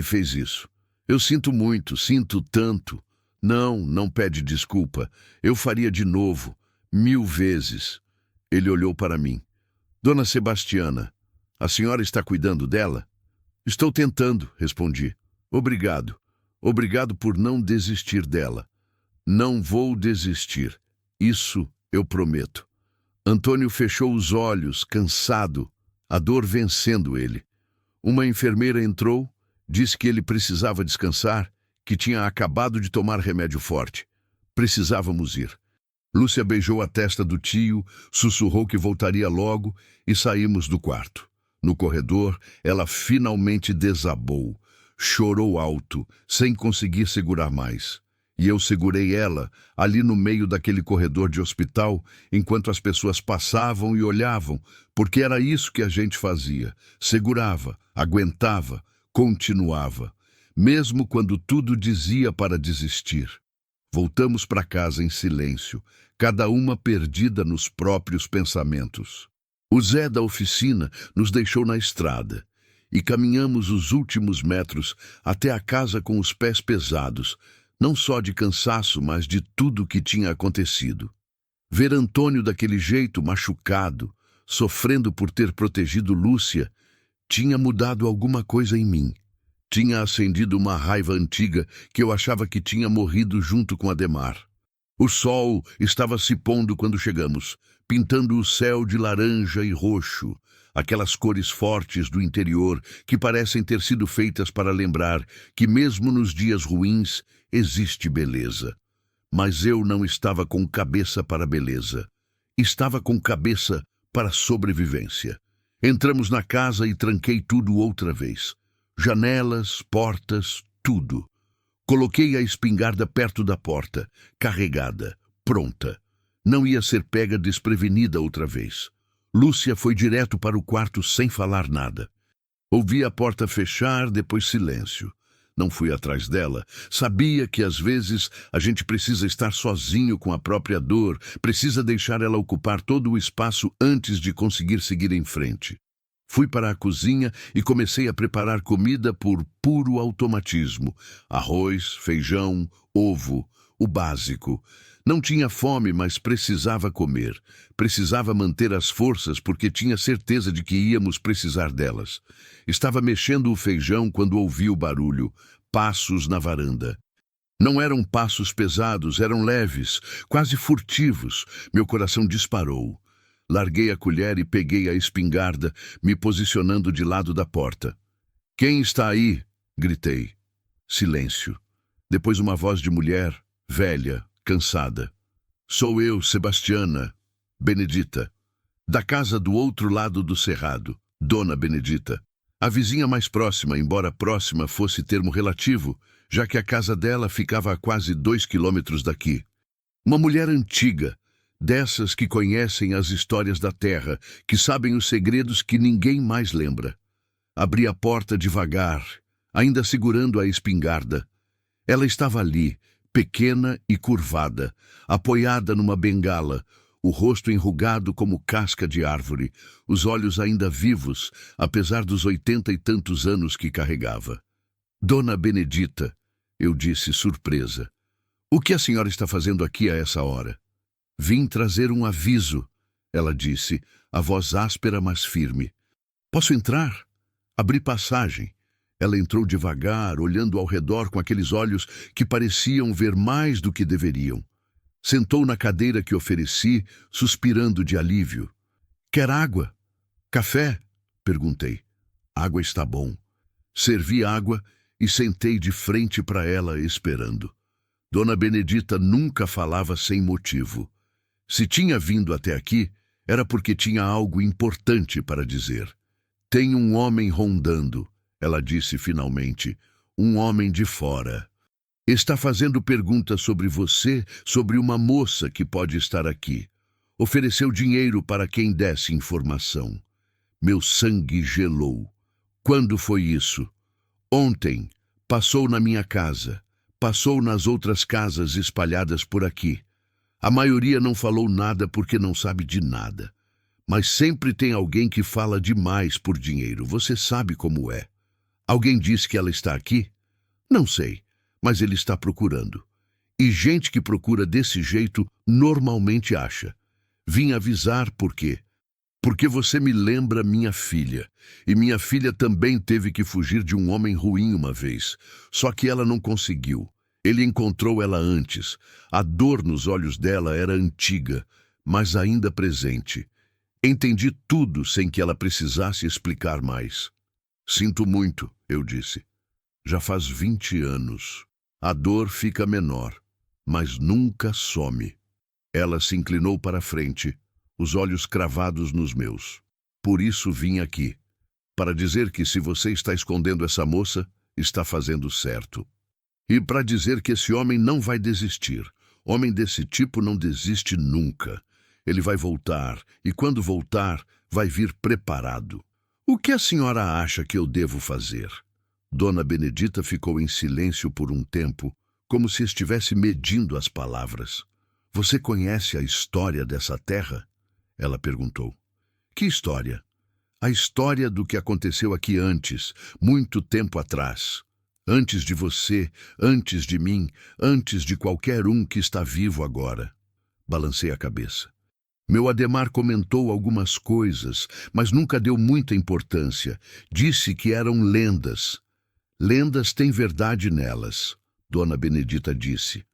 fez isso. Eu sinto muito, sinto tanto. Não pede desculpa. Eu faria de novo, 1000 vezes. Ele olhou para mim. Dona Sebastiana, a senhora está cuidando dela? Estou tentando, respondi. Obrigado. Obrigado por não desistir dela. Não vou desistir. Isso eu prometo. Antônio fechou os olhos, cansado, a dor vencendo ele. Uma enfermeira entrou, disse que ele precisava descansar, que tinha acabado de tomar remédio forte. Precisávamos ir. Lúcia beijou a testa do tio, sussurrou que voltaria logo e saímos do quarto. No corredor, ela finalmente desabou. Chorou alto, sem conseguir segurar mais. E eu segurei ela, ali no meio daquele corredor de hospital, enquanto as pessoas passavam e olhavam, porque era isso que a gente fazia. Segurava, aguentava, continuava, mesmo quando tudo dizia para desistir. Voltamos para casa em silêncio, cada uma perdida nos próprios pensamentos. O Zé da oficina nos deixou na estrada e caminhamos os últimos metros até a casa com os pés pesados, não só de cansaço, mas de tudo o que tinha acontecido. Ver Antônio daquele jeito, machucado, sofrendo por ter protegido Lúcia, tinha mudado alguma coisa em mim. Tinha acendido uma raiva antiga que eu achava que tinha morrido junto com Ademar. O sol estava se pondo quando chegamos, pintando o céu de laranja e roxo, aquelas cores fortes do interior que parecem ter sido feitas para lembrar que mesmo nos dias ruins existe beleza. Mas eu não estava com cabeça para beleza. Estava com cabeça para sobrevivência. Entramos na casa e tranquei tudo outra vez. Janelas, portas, tudo. Coloquei a espingarda perto da porta, carregada, pronta. Não ia ser pega desprevenida outra vez. Lúcia foi direto para o quarto sem falar nada. Ouvi a porta fechar, depois silêncio. Não fui atrás dela. Sabia que às vezes a gente precisa estar sozinho com a própria dor, precisa deixar ela ocupar todo o espaço antes de conseguir seguir em frente. Fui para a cozinha e comecei a preparar comida por puro automatismo. Arroz, feijão, ovo, o básico. Não tinha fome, mas precisava comer. Precisava manter as forças porque tinha certeza de que íamos precisar delas. Estava mexendo o feijão quando ouvi o barulho. Passos na varanda. Não eram passos pesados, eram leves, quase furtivos. Meu coração disparou. Larguei a colher e peguei a espingarda, me posicionando de lado da porta. "Quem está aí?" gritei. Silêncio. Depois uma voz de mulher, velha, cansada. "Sou eu, Sebastiana, Benedita, da casa do outro lado do cerrado, Dona Benedita." A vizinha mais próxima, embora próxima fosse termo relativo, já que a casa dela ficava a quase 2 quilômetros daqui. Uma mulher antiga, dessas que conhecem as histórias da terra, que sabem os segredos que ninguém mais lembra. Abri a porta devagar, ainda segurando a espingarda. Ela estava ali, pequena e curvada, apoiada numa bengala, o rosto enrugado como casca de árvore, os olhos ainda vivos, apesar dos 80 e tantos anos que carregava. "Dona Benedita", eu disse, surpresa. "O que a senhora está fazendo aqui a essa hora?" "Vim trazer um aviso", ela disse, a voz áspera mas firme. "Posso entrar?" Abri passagem. Ela entrou devagar, olhando ao redor com aqueles olhos que pareciam ver mais do que deveriam. Sentou na cadeira que ofereci, suspirando de alívio. "Quer água? Café?" perguntei. "Água está bom." Servi água e sentei de frente para ela, esperando. Dona Benedita nunca falava sem motivo. Se tinha vindo até aqui, era porque tinha algo importante para dizer. "Tem um homem rondando", ela disse finalmente. "Um homem de fora. Está fazendo perguntas sobre você, sobre uma moça que pode estar aqui. Ofereceu dinheiro para quem desse informação." Meu sangue gelou. "Quando foi isso?" "Ontem. Passou na minha casa. Passou nas outras casas espalhadas por aqui. A maioria não falou nada porque não sabe de nada. Mas sempre tem alguém que fala demais por dinheiro. Você sabe como é." "Alguém disse que ela está aqui?" "Não sei, mas ele está procurando. E gente que procura desse jeito normalmente acha. Vim avisar por quê? Porque você me lembra minha filha. E minha filha também teve que fugir de um homem ruim uma vez. Só que ela não conseguiu. Ele encontrou ela antes. A dor nos olhos dela era antiga, mas ainda presente. Entendi tudo sem que ela precisasse explicar mais. Sinto muito, eu disse. Já faz 20 anos. A dor fica menor, mas nunca some. Ela se inclinou para a frente, os olhos cravados nos meus. Por isso vim aqui, para dizer que se você está escondendo essa moça, está fazendo certo. E para dizer que esse homem não vai desistir. Homem desse tipo não desiste nunca. Ele vai voltar, e quando voltar, vai vir preparado. O que a senhora acha que eu devo fazer? Dona Benedita ficou em silêncio por um tempo, como se estivesse medindo as palavras. Você conhece a história dessa terra? Ela perguntou. Que história? A história do que aconteceu aqui antes, muito tempo atrás. Antes de você, antes de mim, antes de qualquer um que está vivo agora. Balancei a cabeça. Meu Adhemar comentou algumas coisas, mas nunca deu muita importância. Disse que eram lendas. Lendas têm verdade nelas, Dona Benedita disse.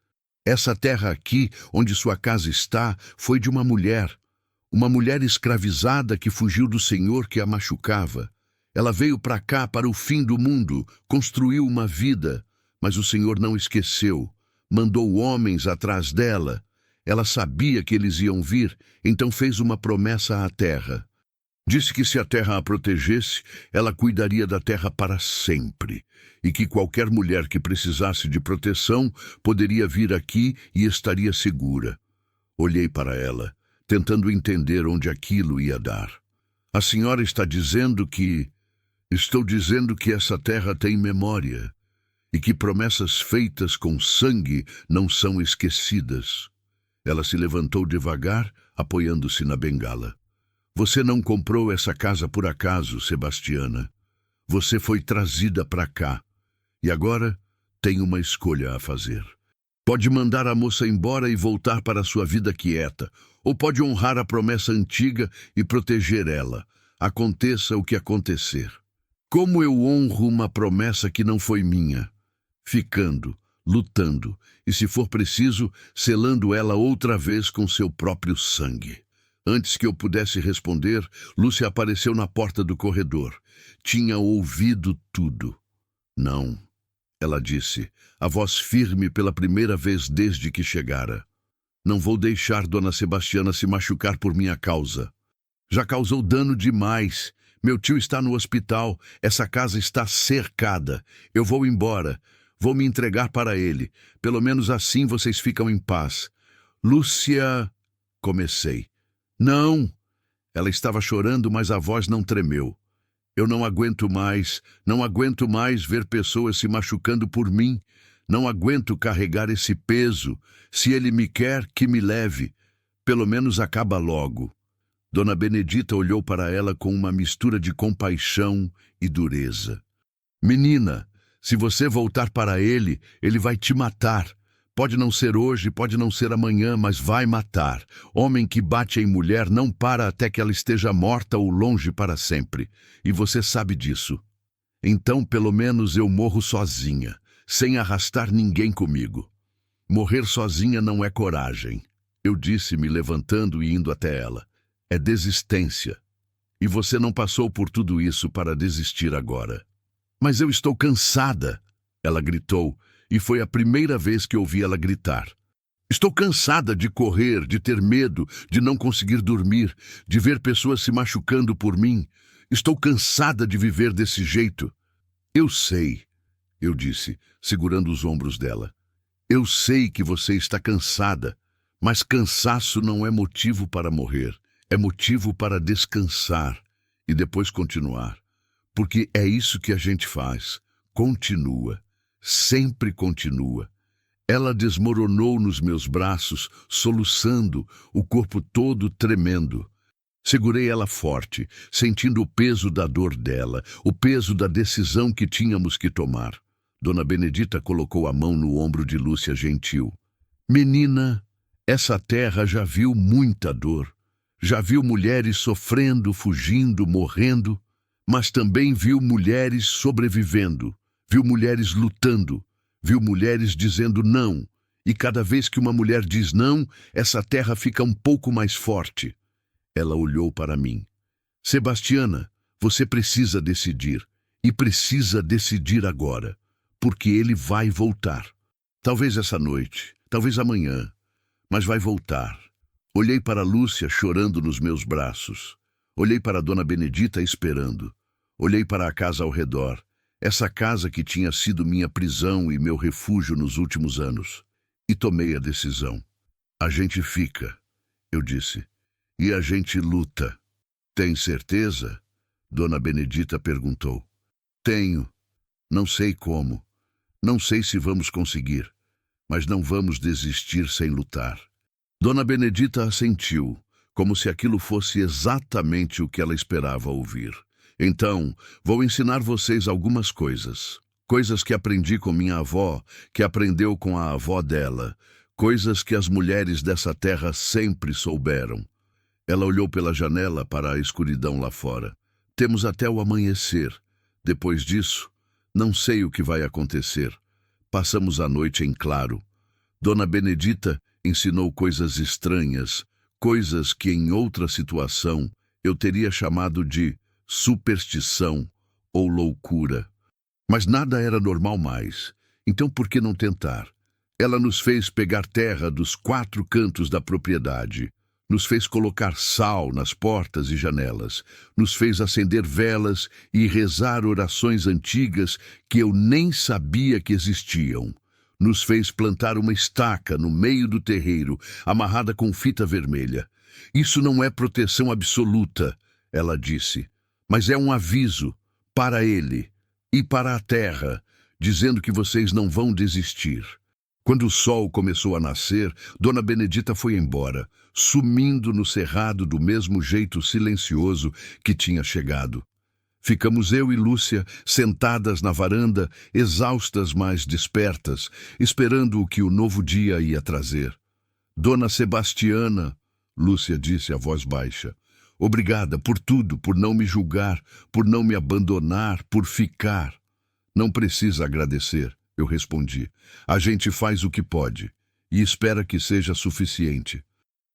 Essa terra aqui, onde sua casa está, foi de uma mulher escravizada que fugiu do senhor que a machucava. Ela veio para cá, para o fim do mundo, construiu uma vida, mas o senhor não esqueceu. Mandou homens atrás dela. Ela sabia que eles iam vir, então fez uma promessa à terra. Disse que se a terra a protegesse, ela cuidaria da terra para sempre, e que qualquer mulher que precisasse de proteção poderia vir aqui e estaria segura. Olhei para ela, tentando entender onde aquilo ia dar. A senhora está dizendo que... Estou dizendo que essa terra tem memória, e que promessas feitas com sangue não são esquecidas. Ela se levantou devagar, apoiando-se na bengala. Você não comprou essa casa por acaso, Sebastiana. Você foi trazida para cá. E agora tem uma escolha a fazer. Pode mandar a moça embora e voltar para sua vida quieta, ou pode honrar a promessa antiga e proteger ela, aconteça o que acontecer. Como eu honro uma promessa que não foi minha? Ficando, lutando, e se for preciso, selando ela outra vez com seu próprio sangue. Antes que eu pudesse responder, Lúcia apareceu na porta do corredor. Tinha ouvido tudo. Não, ela disse, a voz firme pela primeira vez desde que chegara. Não vou deixar Dona Sebastiana se machucar por minha causa. Já causou dano demais. Meu tio está no hospital, essa casa está cercada. Eu vou embora, vou me entregar para ele. Pelo menos assim vocês ficam em paz. Lúcia... Comecei. Não! Ela estava chorando, mas a voz não tremeu. Eu não aguento mais ver pessoas se machucando por mim. Não aguento carregar esse peso. Se ele me quer, que me leve. Pelo menos acaba logo. Dona Benedita olhou para ela com uma mistura de compaixão e dureza. Menina, se você voltar para ele, ele vai te matar. Pode não ser hoje, pode não ser amanhã, mas vai matar. Homem que bate em mulher não para até que ela esteja morta ou longe para sempre. E você sabe disso. Então, pelo menos eu morro sozinha, sem arrastar ninguém comigo. Morrer sozinha não é coragem, eu disse, me levantando e indo até ela. É desistência. E você não passou por tudo isso para desistir agora. Mas eu estou cansada, ela gritou, e foi a primeira vez que ouvi ela gritar. Estou cansada de correr, de ter medo, de não conseguir dormir, de ver pessoas se machucando por mim. Estou cansada de viver desse jeito. Eu sei, eu disse, segurando os ombros dela. Eu sei que você está cansada, mas cansaço não é motivo para morrer. É motivo para descansar e depois continuar. Porque é isso que a gente faz. Continua. Sempre continua. Ela desmoronou nos meus braços, soluçando, o corpo todo tremendo. Segurei ela forte, sentindo o peso da dor dela, o peso da decisão que tínhamos que tomar. Dona Benedita colocou a mão no ombro de Lúcia gentil. Menina, essa terra já viu muita dor. Já viu mulheres sofrendo, fugindo, morrendo, mas também viu mulheres sobrevivendo, viu mulheres lutando, viu mulheres dizendo não E cada vez que uma mulher diz não, essa terra fica um pouco mais forte. Ela olhou para mim. Sebastiana, você precisa decidir. E precisa decidir agora. Porque ele vai voltar. Talvez essa noite, talvez amanhã. Mas vai voltar. Olhei para Lúcia chorando nos meus braços. Olhei para Dona Benedita esperando. Olhei para a casa ao redor. Essa casa que tinha sido minha prisão e meu refúgio nos últimos anos. E tomei a decisão. A gente fica, eu disse. E a gente luta. Tem certeza? Dona Benedita perguntou. Tenho. Não sei como. Não sei se vamos conseguir. Mas não vamos desistir sem lutar. Dona Benedita assentiu, como se aquilo fosse exatamente o que ela esperava ouvir. Então, vou ensinar vocês algumas coisas. Coisas que aprendi com minha avó, que aprendeu com a avó dela. Coisas que as mulheres dessa terra sempre souberam. Ela olhou pela janela para a escuridão lá fora. Temos até o amanhecer. Depois disso, não sei o que vai acontecer. Passamos a noite em claro. Dona Benedita ensinou coisas estranhas, coisas que em outra situação eu teria chamado de superstição ou loucura. Mas nada era normal mais, então por que não tentar? Ela nos fez pegar terra dos 4 cantos da propriedade, nos fez colocar sal nas portas e janelas, nos fez acender velas e rezar orações antigas que eu nem sabia que existiam. Nos fez plantar uma estaca no meio do terreiro, amarrada com fita vermelha. Isso não é proteção absoluta, ela disse, mas é um aviso para ele e para a terra, dizendo que vocês não vão desistir. Quando o sol começou a nascer, Dona Benedita foi embora, sumindo no cerrado do mesmo jeito silencioso que tinha chegado. Ficamos eu e Lúcia sentadas na varanda, exaustas mas despertas, esperando o que o novo dia ia trazer. Dona Sebastiana, Lúcia disse a voz baixa, obrigada por tudo, por não me julgar, por não me abandonar, por ficar. Não precisa agradecer, eu respondi. A gente faz o que pode e espera que seja suficiente.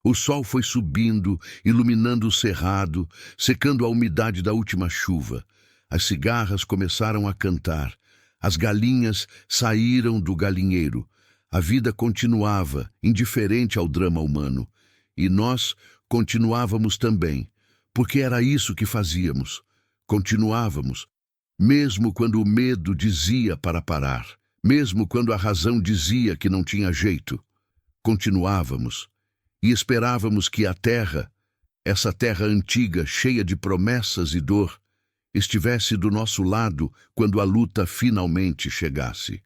O sol foi subindo, iluminando o cerrado, secando a umidade da última chuva. As cigarras começaram a cantar. As galinhas saíram do galinheiro. A vida continuava, indiferente ao drama humano. E nós continuávamos também, porque era isso que fazíamos. Continuávamos, mesmo quando o medo dizia para parar, mesmo quando a razão dizia que não tinha jeito. Continuávamos. E esperávamos que a terra, essa terra antiga, cheia de promessas e dor, estivesse do nosso lado quando a luta finalmente chegasse.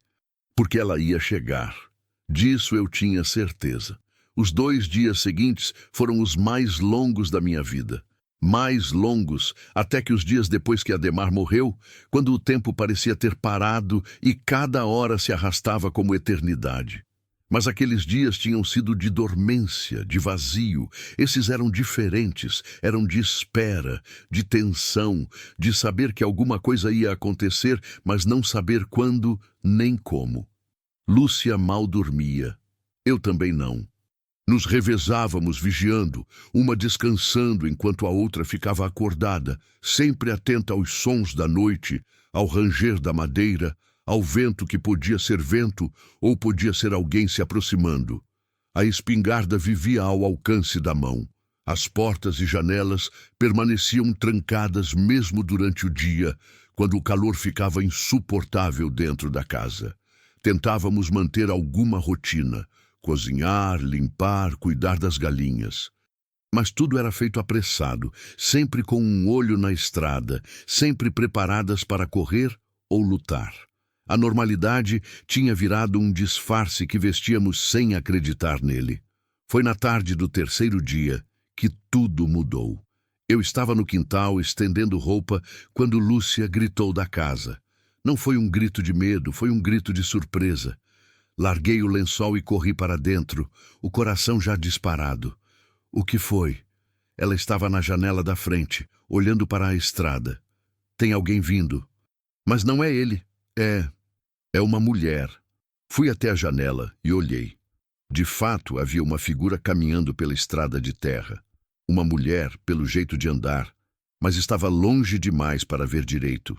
Porque ela ia chegar. Disso eu tinha certeza. Os 2 dias seguintes foram os mais longos da minha vida. Mais longos, até que os dias depois que Adhemar morreu, quando o tempo parecia ter parado e cada hora se arrastava como eternidade. Mas aqueles dias tinham sido de dormência, de vazio. Esses eram diferentes, eram de espera, de tensão, de saber que alguma coisa ia acontecer, mas não saber quando nem como. Lúcia mal dormia. Eu também não. Nos revezávamos vigiando, uma descansando enquanto a outra ficava acordada, sempre atenta aos sons da noite, ao ranger da madeira, ao vento que podia ser vento ou podia ser alguém se aproximando. A espingarda vivia ao alcance da mão. As portas e janelas permaneciam trancadas mesmo durante o dia, quando o calor ficava insuportável dentro da casa. Tentávamos manter alguma rotina, cozinhar, limpar, cuidar das galinhas. Mas tudo era feito apressado, sempre com um olho na estrada, sempre preparadas para correr ou lutar. A normalidade tinha virado um disfarce que vestíamos sem acreditar nele. Foi na tarde do 3º dia que tudo mudou. Eu estava no quintal estendendo roupa quando Lúcia gritou da casa. Não foi um grito de medo, foi um grito de surpresa. Larguei o lençol e corri para dentro, o coração já disparado. O que foi? Ela estava na janela da frente, olhando para a estrada. Tem alguém vindo. Mas não é ele. É uma mulher. Fui até a janela e olhei. De fato, havia uma figura caminhando pela estrada de terra. Uma mulher, pelo jeito de andar, mas estava longe demais para ver direito.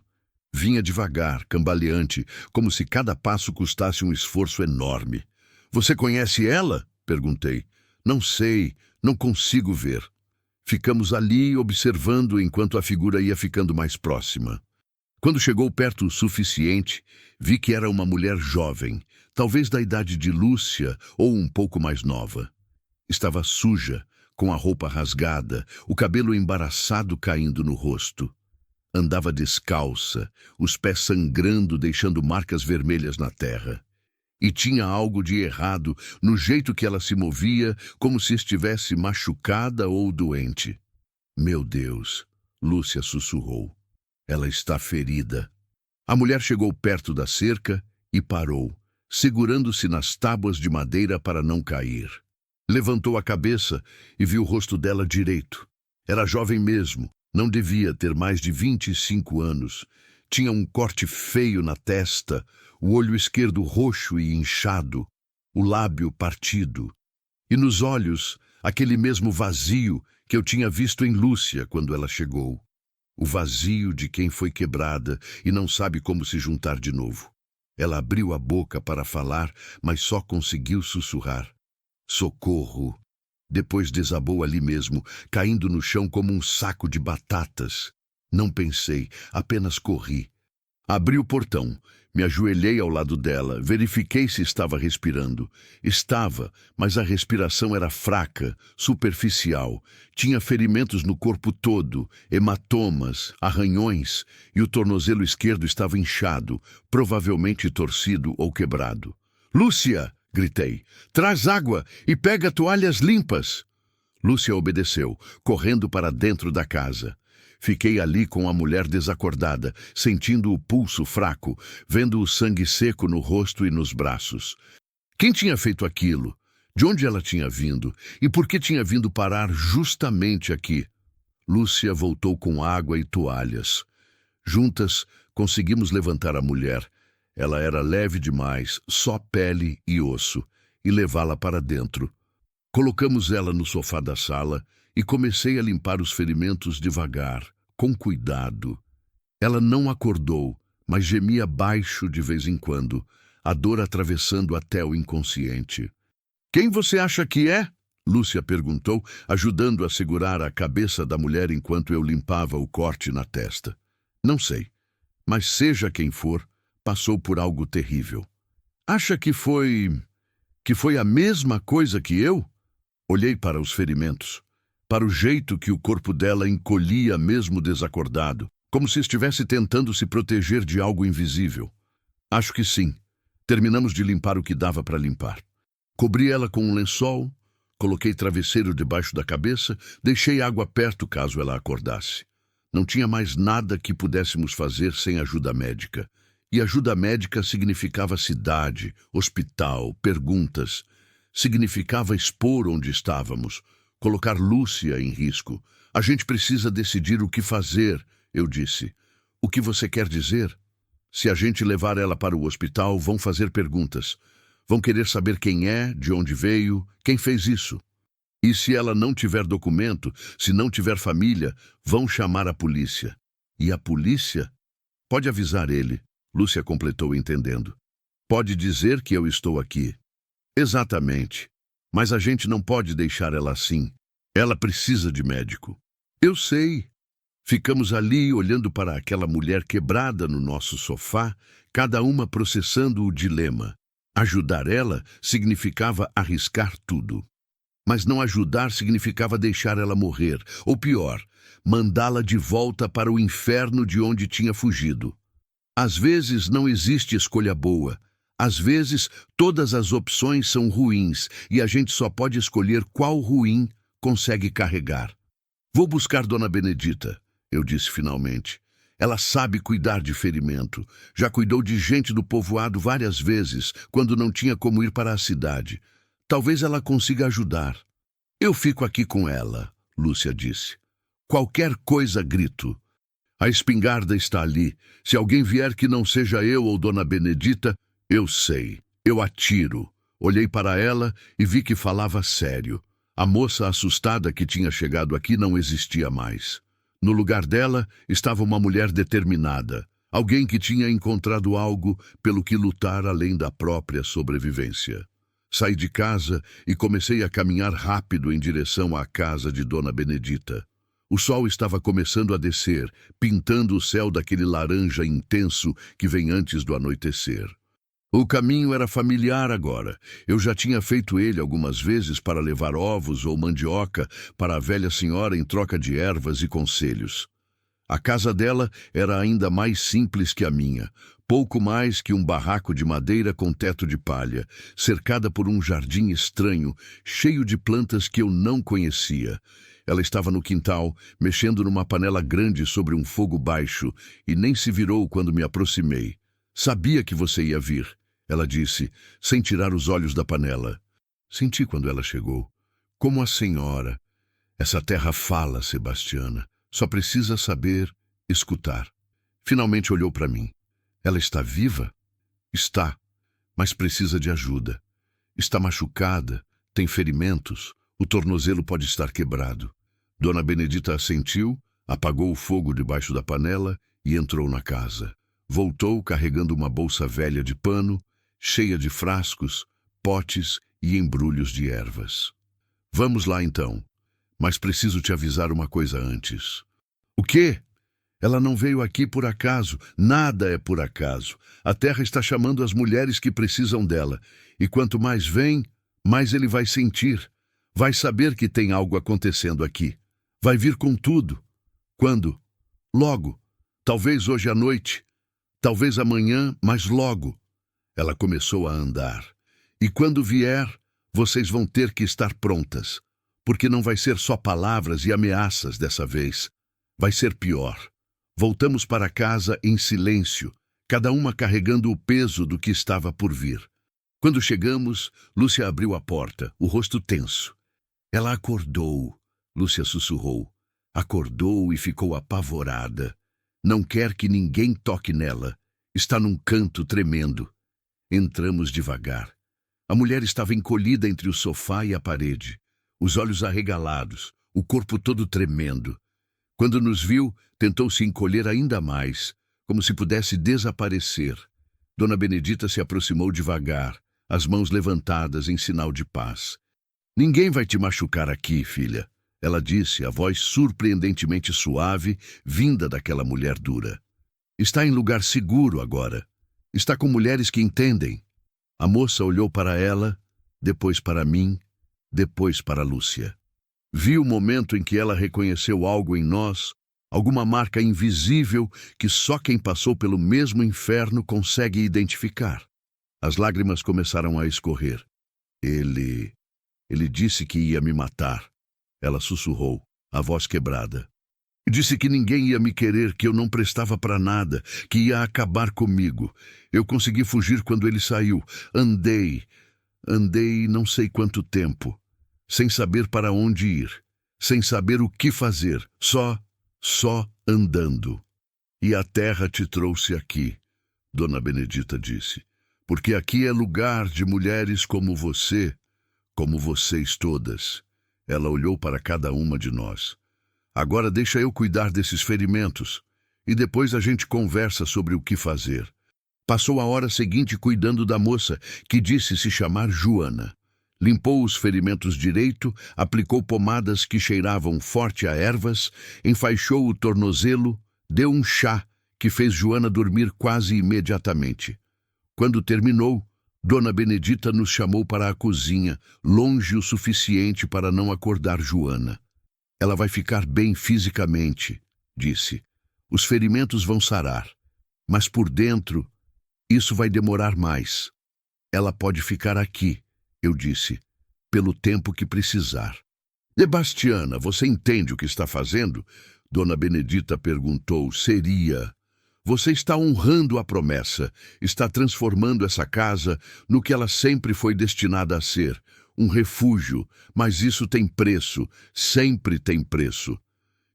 Vinha devagar, cambaleante, como se cada passo custasse um esforço enorme. "Você conhece ela?" perguntei. "Não sei, não consigo ver." Ficamos ali observando enquanto a figura ia ficando mais próxima. Quando chegou perto o suficiente, vi que era uma mulher jovem, talvez da idade de Lúcia ou um pouco mais nova. Estava suja, com a roupa rasgada, o cabelo embaraçado caindo no rosto. Andava descalça, os pés sangrando, deixando marcas vermelhas na terra. E tinha algo de errado no jeito que ela se movia, como se estivesse machucada ou doente. "Meu Deus", Lúcia sussurrou. "Ela está ferida." A mulher chegou perto da cerca e parou, segurando-se nas tábuas de madeira para não cair. Levantou a cabeça e viu o rosto dela direito. Era jovem mesmo, não devia ter mais de 25 anos. Tinha um corte feio na testa, o olho esquerdo roxo e inchado, o lábio partido. E nos olhos, aquele mesmo vazio que eu tinha visto em Lúcia quando ela chegou. O vazio de quem foi quebrada e não sabe como se juntar de novo. Ela abriu a boca para falar, mas só conseguiu sussurrar: "Socorro!" Depois desabou ali mesmo, caindo no chão como um saco de batatas. Não pensei, apenas corri. Abri o portão, me ajoelhei ao lado dela, verifiquei se estava respirando. Estava, mas a respiração era fraca, superficial. Tinha ferimentos no corpo todo, hematomas, arranhões, e o tornozelo esquerdo estava inchado, provavelmente torcido ou quebrado. "Lúcia!" gritei. "Traz água e pega toalhas limpas." Lúcia obedeceu, correndo para dentro da casa. Fiquei ali com a mulher desacordada, sentindo o pulso fraco, vendo o sangue seco no rosto e nos braços. Quem tinha feito aquilo? De onde ela tinha vindo? E por que tinha vindo parar justamente aqui? Lúcia voltou com água e toalhas. Juntas, conseguimos levantar a mulher. Ela era leve demais, só pele e osso, e levá-la para dentro. Colocamos ela no sofá da sala e comecei a limpar os ferimentos devagar, com cuidado. Ela não acordou, mas gemia baixo de vez em quando, a dor atravessando até o inconsciente. "Quem você acha que é?" Lúcia perguntou, ajudando a segurar a cabeça da mulher enquanto eu limpava o corte na testa. "Não sei, mas seja quem for, passou por algo terrível." "Acha que foi a mesma coisa que eu?" Olhei para os ferimentos, para o jeito que o corpo dela encolhia mesmo desacordado, como se estivesse tentando se proteger de algo invisível. "Acho que sim." Terminamos de limpar o que dava para limpar. Cobri ela com um lençol, coloquei travesseiro debaixo da cabeça, deixei água perto caso ela acordasse. Não tinha mais nada que pudéssemos fazer sem ajuda médica. E ajuda médica significava cidade, hospital, perguntas. Significava expor onde estávamos, colocar Lúcia em risco. "A gente precisa decidir o que fazer", eu disse. "O que você quer dizer?" "Se a gente levar ela para o hospital, vão fazer perguntas. Vão querer saber quem é, de onde veio, quem fez isso. E se ela não tiver documento, se não tiver família, vão chamar a polícia." "E a polícia?" "Pode avisar ele", Lúcia completou entendendo. "Pode dizer que eu estou aqui." "Exatamente. Mas a gente não pode deixar ela assim. Ela precisa de médico." "Eu sei." Ficamos ali olhando para aquela mulher quebrada no nosso sofá, cada uma processando o dilema. Ajudar ela significava arriscar tudo. Mas não ajudar significava deixar ela morrer, ou pior, mandá-la de volta para o inferno de onde tinha fugido. Às vezes não existe escolha boa. Às vezes todas as opções são ruins e a gente só pode escolher qual ruim consegue carregar. "Vou buscar Dona Benedita", eu disse finalmente. "Ela sabe cuidar de ferimento. Já cuidou de gente do povoado várias vezes, quando não tinha como ir para a cidade. Talvez ela consiga ajudar." "Eu fico aqui com ela", Lúcia disse. "Qualquer coisa grito. A espingarda está ali. Se alguém vier que não seja eu ou Dona Benedita, eu sei. Eu atiro." Olhei para ela e vi que falava sério. A moça assustada que tinha chegado aqui não existia mais. No lugar dela estava uma mulher determinada, alguém que tinha encontrado algo pelo que lutar além da própria sobrevivência. Saí de casa e comecei a caminhar rápido em direção à casa de Dona Benedita. O sol estava começando a descer, pintando o céu daquele laranja intenso que vem antes do anoitecer. O caminho era familiar agora. Eu já tinha feito ele algumas vezes para levar ovos ou mandioca para a velha senhora em troca de ervas e conselhos. A casa dela era ainda mais simples que a minha, pouco mais que um barraco de madeira com teto de palha, cercada por um jardim estranho, cheio de plantas que eu não conhecia. Ela estava no quintal, mexendo numa panela grande sobre um fogo baixo, e nem se virou quando me aproximei. "Sabia que você ia vir", ela disse, sem tirar os olhos da panela. Senti quando ela chegou. "Como a senhora. Essa terra fala, Sebastiana. Só precisa saber escutar." Finalmente olhou para mim. "Ela está viva?" "Está, mas precisa de ajuda. Está machucada, tem ferimentos, o tornozelo pode estar quebrado." Dona Benedita assentiu, apagou o fogo debaixo da panela e entrou na casa. Voltou carregando uma bolsa velha de pano, cheia de frascos, potes e embrulhos de ervas. "Vamos lá então, mas preciso te avisar uma coisa antes." "O quê?" "Ela não veio aqui por acaso, nada é por acaso. A terra está chamando as mulheres que precisam dela, e quanto mais vem, mais ele vai sentir. Vai saber que tem algo acontecendo aqui. Vai vir com tudo." "Quando?" "Logo. Talvez hoje à noite. Talvez amanhã, mas logo." Ela começou a andar. "E quando vier, vocês vão ter que estar prontas, porque não vai ser só palavras e ameaças dessa vez. Vai ser pior." Voltamos para casa em silêncio, cada uma carregando o peso do que estava por vir. Quando chegamos, Lúcia abriu a porta, o rosto tenso. "Ela acordou", Lúcia sussurrou. "Acordou e ficou apavorada. Não quer que ninguém toque nela. Está num canto tremendo." Entramos devagar. A mulher estava encolhida entre o sofá e a parede, os olhos arregalados, o corpo todo tremendo. Quando nos viu, tentou se encolher ainda mais, como se pudesse desaparecer. Dona Benedita se aproximou devagar, as mãos levantadas em sinal de paz. "Ninguém vai te machucar aqui, filha", ela disse, a voz surpreendentemente suave, vinda daquela mulher dura. "Está em lugar seguro agora. Está com mulheres que entendem." A moça olhou para ela, depois para mim, depois para Lúcia. Vi o momento em que ela reconheceu algo em nós, alguma marca invisível que só quem passou pelo mesmo inferno consegue identificar. As lágrimas começaram a escorrer. Ele disse que ia me matar." Ela sussurrou, a voz quebrada. "Disse que ninguém ia me querer, que eu não prestava para nada, que ia acabar comigo. Eu consegui fugir quando ele saiu. Andei não sei quanto tempo, sem saber para onde ir, sem saber o que fazer, só andando. E a terra te trouxe aqui", Dona Benedita disse, "porque aqui é lugar de mulheres como vocês todas." Ela olhou para cada uma de nós. "Agora deixa eu cuidar desses ferimentos, e depois a gente conversa sobre o que fazer." Passou a hora seguinte cuidando da moça, que disse se chamar Joana. Limpou os ferimentos direito, aplicou pomadas que cheiravam forte a ervas, enfaixou o tornozelo, deu um chá que fez Joana dormir quase imediatamente. Quando terminou, Dona Benedita nos chamou para a cozinha, longe o suficiente para não acordar Joana. "Ela vai ficar bem fisicamente", disse. "Os ferimentos vão sarar, mas por dentro, isso vai demorar mais. Ela pode ficar aqui", eu disse, "pelo tempo que precisar." "Sebastiana, você entende o que está fazendo?" Dona Benedita perguntou. "Seria. Você está honrando a promessa, está transformando essa casa no que ela sempre foi destinada a ser, um refúgio, mas isso tem preço, sempre tem preço."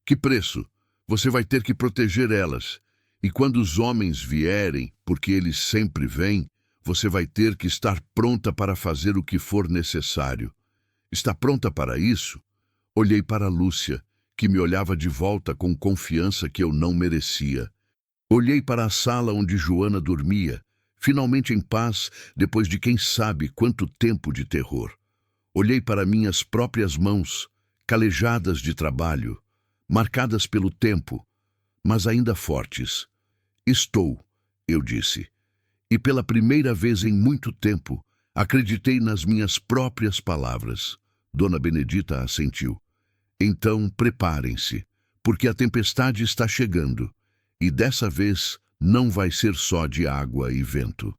"Que preço?" "Você vai ter que proteger elas. E quando os homens vierem, porque eles sempre vêm, Você vai ter que estar pronta para fazer o que for necessário. Está pronta para isso? Olhei para Lúcia, que me olhava de volta com confiança que eu não merecia. Olhei para a sala onde Joana dormia, finalmente em paz, depois de quem sabe quanto tempo de terror. Olhei para minhas próprias mãos, calejadas de trabalho, marcadas pelo tempo, mas ainda fortes. Estou, eu disse. E pela primeira vez em muito tempo, acreditei nas minhas próprias palavras. Dona Benedita assentiu. Então, preparem-se, porque a tempestade está chegando, e dessa vez não vai ser só de água e vento.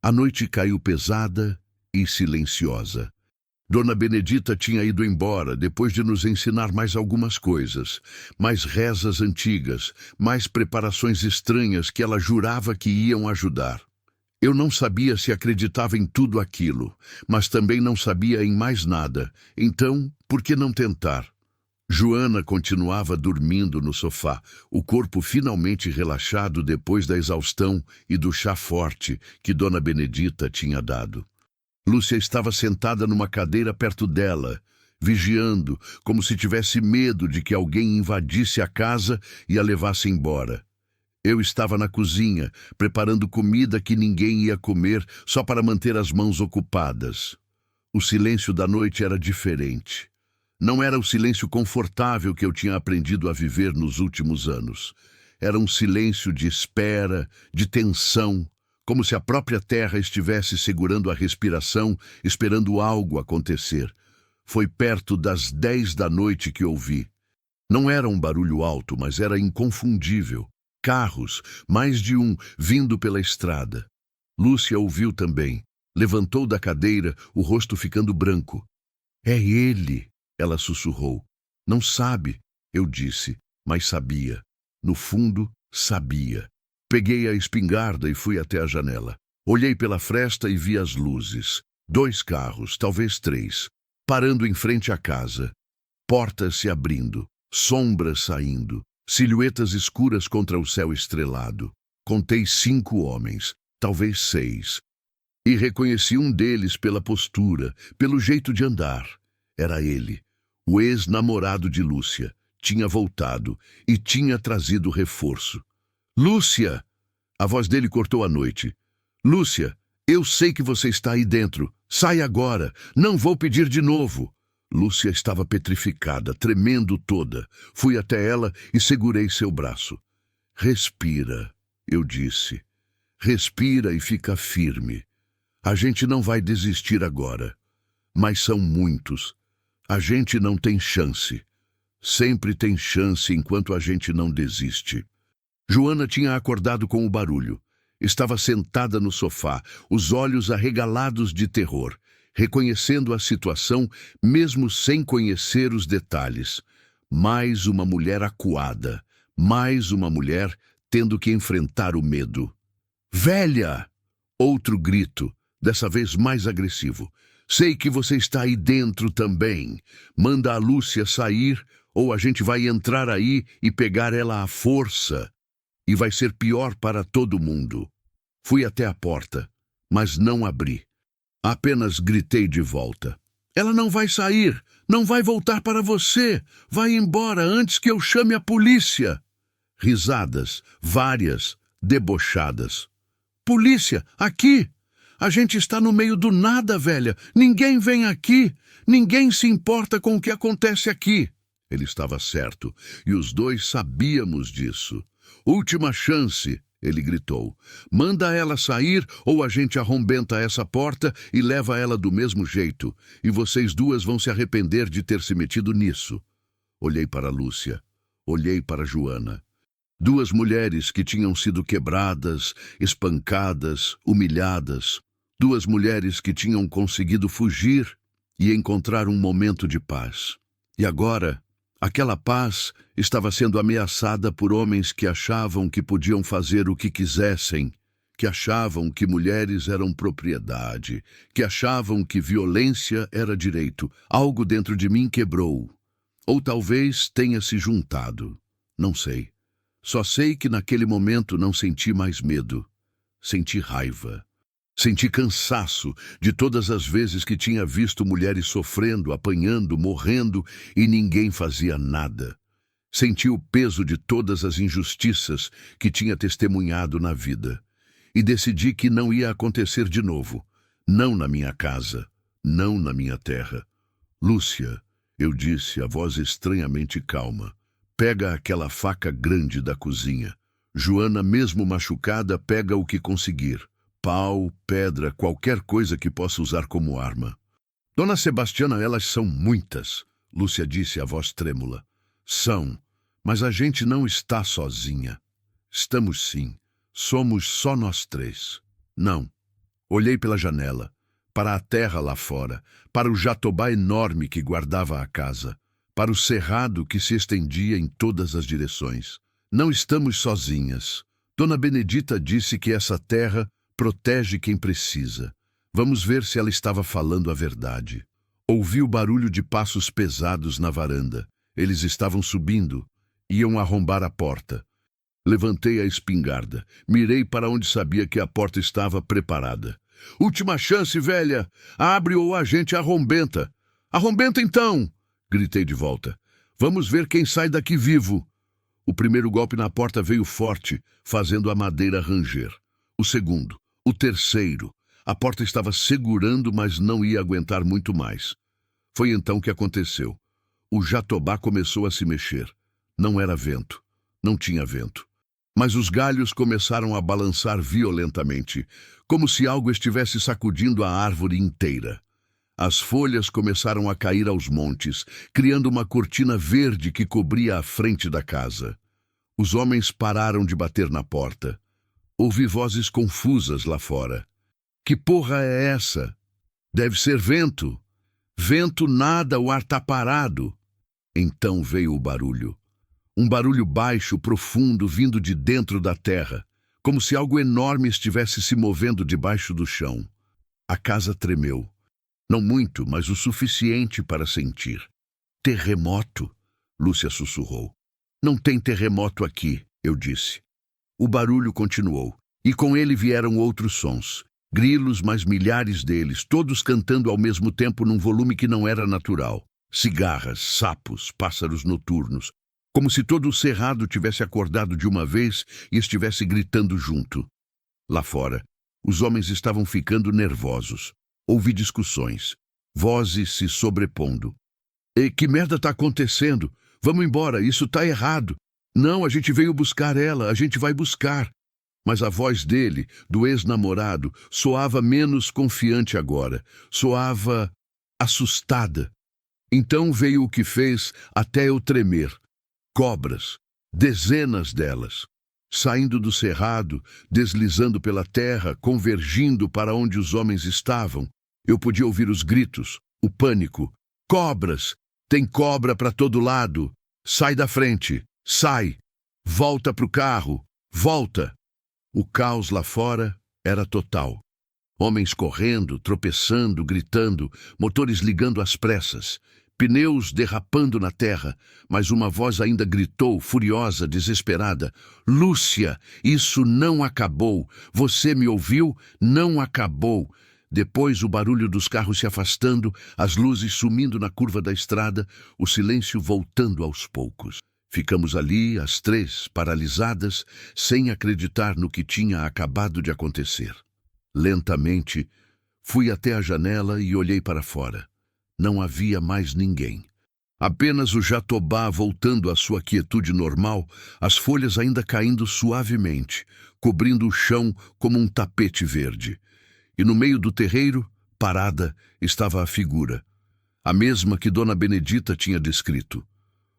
A noite caiu pesada e silenciosa. Dona Benedita tinha ido embora depois de nos ensinar mais algumas coisas, mais rezas antigas, mais preparações estranhas que ela jurava que iam ajudar. Eu não sabia se acreditava em tudo aquilo, mas também não sabia em mais nada. Então, por que não tentar? Joana continuava dormindo no sofá, o corpo finalmente relaxado depois da exaustão e do chá forte que Dona Benedita tinha dado. Lúcia estava sentada numa cadeira perto dela, vigiando, como se tivesse medo de que alguém invadisse a casa e a levasse embora. Eu estava na cozinha, preparando comida que ninguém ia comer só para manter as mãos ocupadas. O silêncio da noite era diferente. Não era o silêncio confortável que eu tinha aprendido a viver nos últimos anos. Era um silêncio de espera, de tensão, como se a própria terra estivesse segurando a respiração, esperando algo acontecer. Foi perto das 10 da noite que ouvi. Não era um barulho alto, mas era inconfundível. Carros, mais de um, vindo pela estrada. Lúcia ouviu também. Levantou da cadeira, o rosto ficando branco. É ele, ela sussurrou. Não sabe, eu disse, mas sabia. No fundo, sabia. Peguei a espingarda e fui até a janela. Olhei pela fresta e vi as luzes. 2 carros, talvez 3, parando em frente à casa. Portas se abrindo, sombras saindo, silhuetas escuras contra o céu estrelado. Contei 5 homens, talvez 6. E reconheci um deles pela postura, pelo jeito de andar. Era ele, o ex-namorado de Lúcia. Tinha voltado e tinha trazido reforço. Lúcia! A voz dele cortou a noite. Lúcia, eu sei que você está aí dentro. Sai agora. Não vou pedir de novo. Lúcia estava petrificada, tremendo toda. Fui até ela e segurei seu braço. Respira, eu disse. Respira e fica firme. A gente não vai desistir agora. Mas são muitos. A gente não tem chance. Sempre tem chance enquanto a gente não desiste. Joana tinha acordado com o barulho. Estava sentada no sofá, os olhos arregalados de terror, reconhecendo a situação mesmo sem conhecer os detalhes. Mais uma mulher acuada, mais uma mulher tendo que enfrentar o medo. Velha! Outro grito, dessa vez mais agressivo. Sei que você está aí dentro também. Manda a Lúcia sair ou a gente vai entrar aí e pegar ela à força. E vai ser pior para todo mundo. Fui até a porta, mas não abri. Apenas gritei de volta. Ela não vai sair, não vai voltar para você. Vai embora antes que eu chame a polícia. Risadas, várias, debochadas. Polícia, aqui! A gente está no meio do nada, velha. Ninguém vem aqui. Ninguém se importa com o que acontece aqui. Ele estava certo, e os dois sabíamos disso. Última chance, ele gritou. Manda ela sair ou a gente arrombenta essa porta e leva ela do mesmo jeito. E vocês duas vão se arrepender de ter se metido nisso. Olhei para Lúcia. Olhei para Joana. 2 mulheres que tinham sido quebradas, espancadas, humilhadas. 2 mulheres que tinham conseguido fugir e encontrar um momento de paz. E agora, aquela paz estava sendo ameaçada por homens que achavam que podiam fazer o que quisessem, que achavam que mulheres eram propriedade, que achavam que violência era direito. Algo dentro de mim quebrou. Ou talvez tenha se juntado. Não sei. Só sei que naquele momento não senti mais medo. Senti raiva. Senti cansaço de todas as vezes que tinha visto mulheres sofrendo, apanhando, morrendo e ninguém fazia nada. Senti o peso de todas as injustiças que tinha testemunhado na vida. E decidi que não ia acontecer de novo. Não na minha casa, não na minha terra. Lúcia, eu disse, a voz estranhamente calma, pega aquela faca grande da cozinha. Joana, mesmo machucada, pega o que conseguir. Pau, pedra, qualquer coisa que possa usar como arma. Dona Sebastiana, elas são muitas, Lúcia disse, a voz trêmula. São, mas a gente não está sozinha. Estamos sim. Somos só nós três. Não. Olhei pela janela, para a terra lá fora, para o jatobá enorme que guardava a casa, para o cerrado que se estendia em todas as direções. Não estamos sozinhas. Dona Benedita disse que essa terra protege quem precisa. Vamos ver se ela estava falando a verdade. Ouvi o barulho de passos pesados na varanda. Eles estavam subindo. Iam arrombar a porta. Levantei a espingarda. Mirei para onde sabia que a porta estava preparada. Última chance, velha! Abre ou a gente arrombenta! Arrombenta então! Gritei de volta. Vamos ver quem sai daqui vivo. O primeiro golpe na porta veio forte, fazendo a madeira ranger. O segundo, o terceiro. A porta estava segurando, mas não ia aguentar muito mais. Foi então que aconteceu. O jatobá começou a se mexer. Não era vento. Não tinha vento. Mas os galhos começaram a balançar violentamente, como se algo estivesse sacudindo a árvore inteira. As folhas começaram a cair aos montes, criando uma cortina verde que cobria a frente da casa. Os homens pararam de bater na porta. Ouvi vozes confusas lá fora. Que porra é essa? Deve ser vento. Vento nada, o ar tá parado. Então veio o barulho. Um barulho baixo, profundo, vindo de dentro da terra, como se algo enorme estivesse se movendo debaixo do chão. A casa tremeu. Não muito, mas o suficiente para sentir. Terremoto, Lúcia sussurrou. Não tem terremoto aqui, eu disse. O barulho continuou, e com ele vieram outros sons. Grilos, mas milhares deles, todos cantando ao mesmo tempo num volume que não era natural. Cigarras, sapos, pássaros noturnos, como se todo o cerrado tivesse acordado de uma vez e estivesse gritando junto. Lá fora, os homens estavam ficando nervosos. Ouvi discussões, vozes se sobrepondo. E que merda tá acontecendo? Vamos embora, isso tá errado. Não, a gente veio buscar ela, a gente vai buscar. Mas a voz dele, do ex-namorado, soava menos confiante agora. Soava assustada. Então veio o que fez até eu tremer. Cobras, dezenas delas, saindo do cerrado, deslizando pela terra, convergindo para onde os homens estavam. Eu podia ouvir os gritos, o pânico. Cobras! Tem cobra para todo lado! Sai da frente! Sai! Volta pro carro! Volta! O caos lá fora era total. Homens correndo, tropeçando, gritando, motores ligando às pressas. Pneus derrapando na terra, mas uma voz ainda gritou, furiosa, desesperada. Lúcia, isso não acabou. Você me ouviu? Não acabou. Depois o barulho dos carros se afastando, as luzes sumindo na curva da estrada, o silêncio voltando aos poucos. Ficamos ali, as três, paralisadas, sem acreditar no que tinha acabado de acontecer. Lentamente, fui até a janela e olhei para fora. Não havia mais ninguém. Apenas o jatobá voltando à sua quietude normal, as folhas ainda caindo suavemente, cobrindo o chão como um tapete verde. E no meio do terreiro, parada, estava a figura, a mesma que Dona Benedita tinha descrito.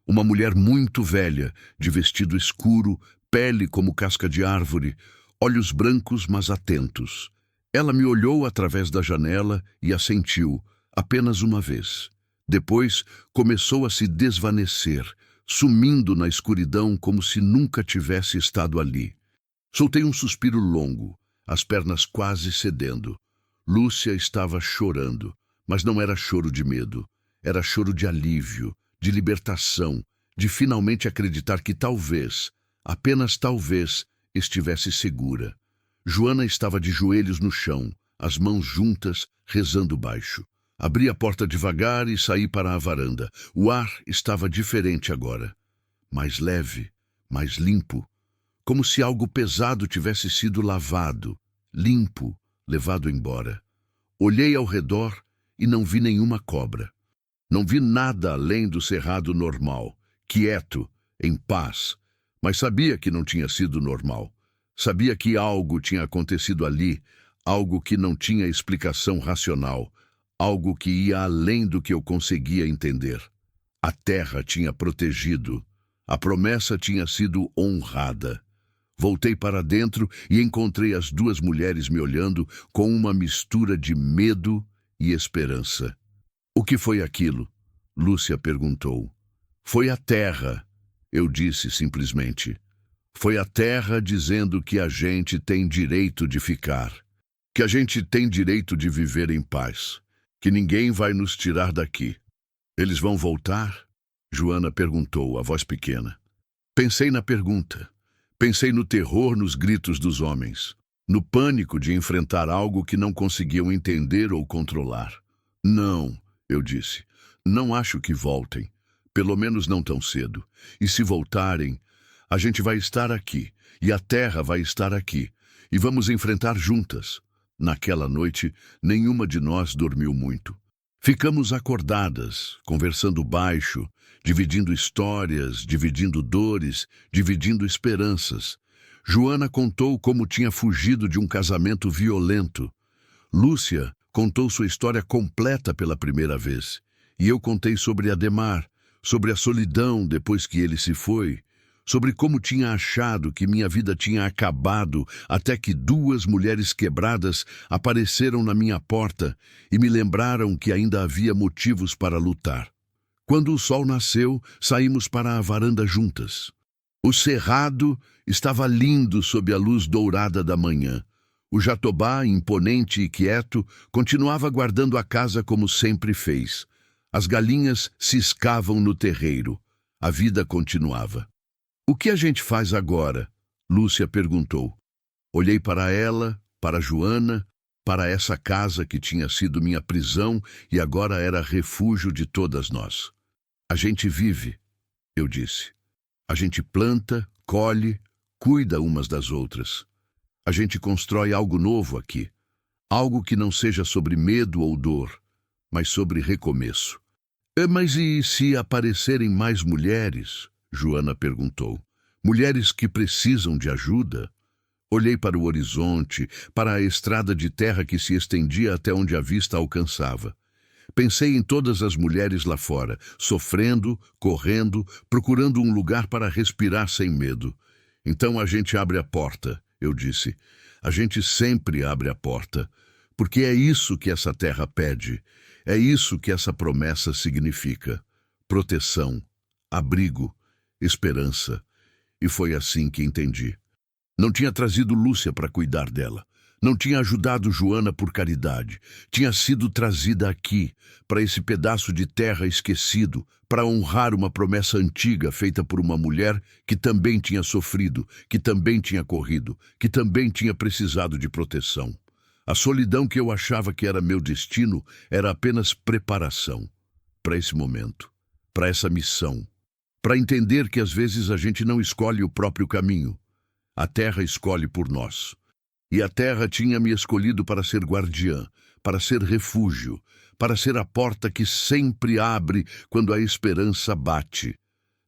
Uma mulher muito velha, de vestido escuro, pele como casca de árvore, olhos brancos mas atentos. Ela me olhou através da janela e assentiu, apenas uma vez. Depois começou a se desvanecer, sumindo na escuridão como se nunca tivesse estado ali. Soltei um suspiro longo, as pernas quase cedendo. Lúcia estava chorando, mas não era choro de medo. Era choro de alívio, de libertação, de finalmente acreditar que talvez, apenas talvez, estivesse segura. Joana estava de joelhos no chão, as mãos juntas, rezando baixo. Abri a porta devagar e saí para a varanda. O ar estava diferente agora. Mais leve, mais limpo. Como se algo pesado tivesse sido lavado, limpo, levado embora. Olhei ao redor e não vi nenhuma cobra. Não vi nada além do cerrado normal, quieto, em paz. Mas sabia que não tinha sido normal. Sabia que algo tinha acontecido ali, algo que não tinha explicação racional, algo que ia além do que eu conseguia entender. A terra tinha protegido, a promessa tinha sido honrada. Voltei para dentro e encontrei as duas mulheres me olhando com uma mistura de medo e esperança. O que foi aquilo? Lúcia perguntou. Foi a terra, eu disse simplesmente. Foi a terra dizendo que a gente tem direito de ficar, que a gente tem direito de viver em paz, que ninguém vai nos tirar daqui. Eles vão voltar? Joana perguntou, a voz pequena. Pensei na pergunta. Pensei no terror nos gritos dos homens, no pânico de enfrentar algo que não conseguiam entender ou controlar. Não, eu disse, não acho que voltem, pelo menos não tão cedo. E se voltarem, a gente vai estar aqui, e a terra vai estar aqui, e vamos enfrentar juntas. Naquela noite, nenhuma de nós dormiu muito. Ficamos acordadas, conversando baixo, dividindo histórias, dividindo dores, dividindo esperanças. Joana contou como tinha fugido de um casamento violento. Lúcia contou sua história completa pela primeira vez. E eu contei sobre Ademar, sobre a solidão depois que ele se foi, sobre como tinha achado que minha vida tinha acabado até que duas mulheres quebradas apareceram na minha porta e me lembraram que ainda havia motivos para lutar. Quando o sol nasceu, saímos para a varanda juntas. O cerrado estava lindo sob a luz dourada da manhã. O jatobá, imponente e quieto, continuava guardando a casa como sempre fez. As galinhas ciscavam no terreiro. A vida continuava. O que a gente faz agora? Lúcia perguntou. Olhei para ela, para Joana, para essa casa que tinha sido minha prisão e agora era refúgio de todas nós. A gente vive, eu disse. A gente planta, colhe, cuida umas das outras. A gente constrói algo novo aqui. Algo que não seja sobre medo ou dor, mas sobre recomeço. Mas e se aparecerem mais mulheres? Joana perguntou. Mulheres que precisam de ajuda? Olhei para o horizonte, para a estrada de terra que se estendia até onde a vista alcançava. Pensei em todas as mulheres lá fora, sofrendo, correndo, procurando um lugar para respirar sem medo. Então a gente abre a porta, eu disse. A gente sempre abre a porta, porque é isso que essa terra pede. É isso que essa promessa significa. Proteção, abrigo, esperança. E foi assim que entendi. Não tinha trazido Lúcia para cuidar dela. Não tinha ajudado Joana por caridade. Tinha sido trazida aqui, para esse pedaço de terra esquecido, para honrar uma promessa antiga feita por uma mulher que também tinha sofrido, que também tinha corrido, que também tinha precisado de proteção. A solidão que eu achava que era meu destino era apenas preparação para esse momento, para essa missão, para entender que às vezes a gente não escolhe o próprio caminho. A terra escolhe por nós. E a terra tinha me escolhido para ser guardiã, para ser refúgio, para ser a porta que sempre abre quando a esperança bate.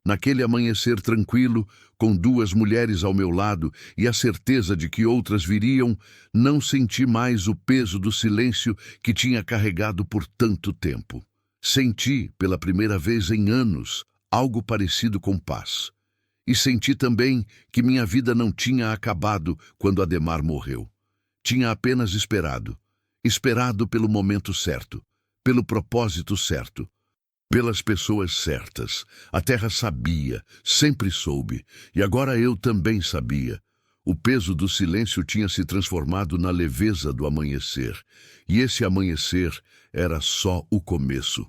Naquele amanhecer tranquilo, com duas mulheres ao meu lado e a certeza de que outras viriam, não senti mais o peso do silêncio que tinha carregado por tanto tempo. Senti, pela primeira vez em anos, algo parecido com paz. E senti também que minha vida não tinha acabado quando Ademar morreu. Tinha apenas esperado. Esperado pelo momento certo, pelo propósito certo, pelas pessoas certas. A terra sabia, sempre soube, e agora eu também sabia. O peso do silêncio tinha se transformado na leveza do amanhecer, e esse amanhecer era só o começo.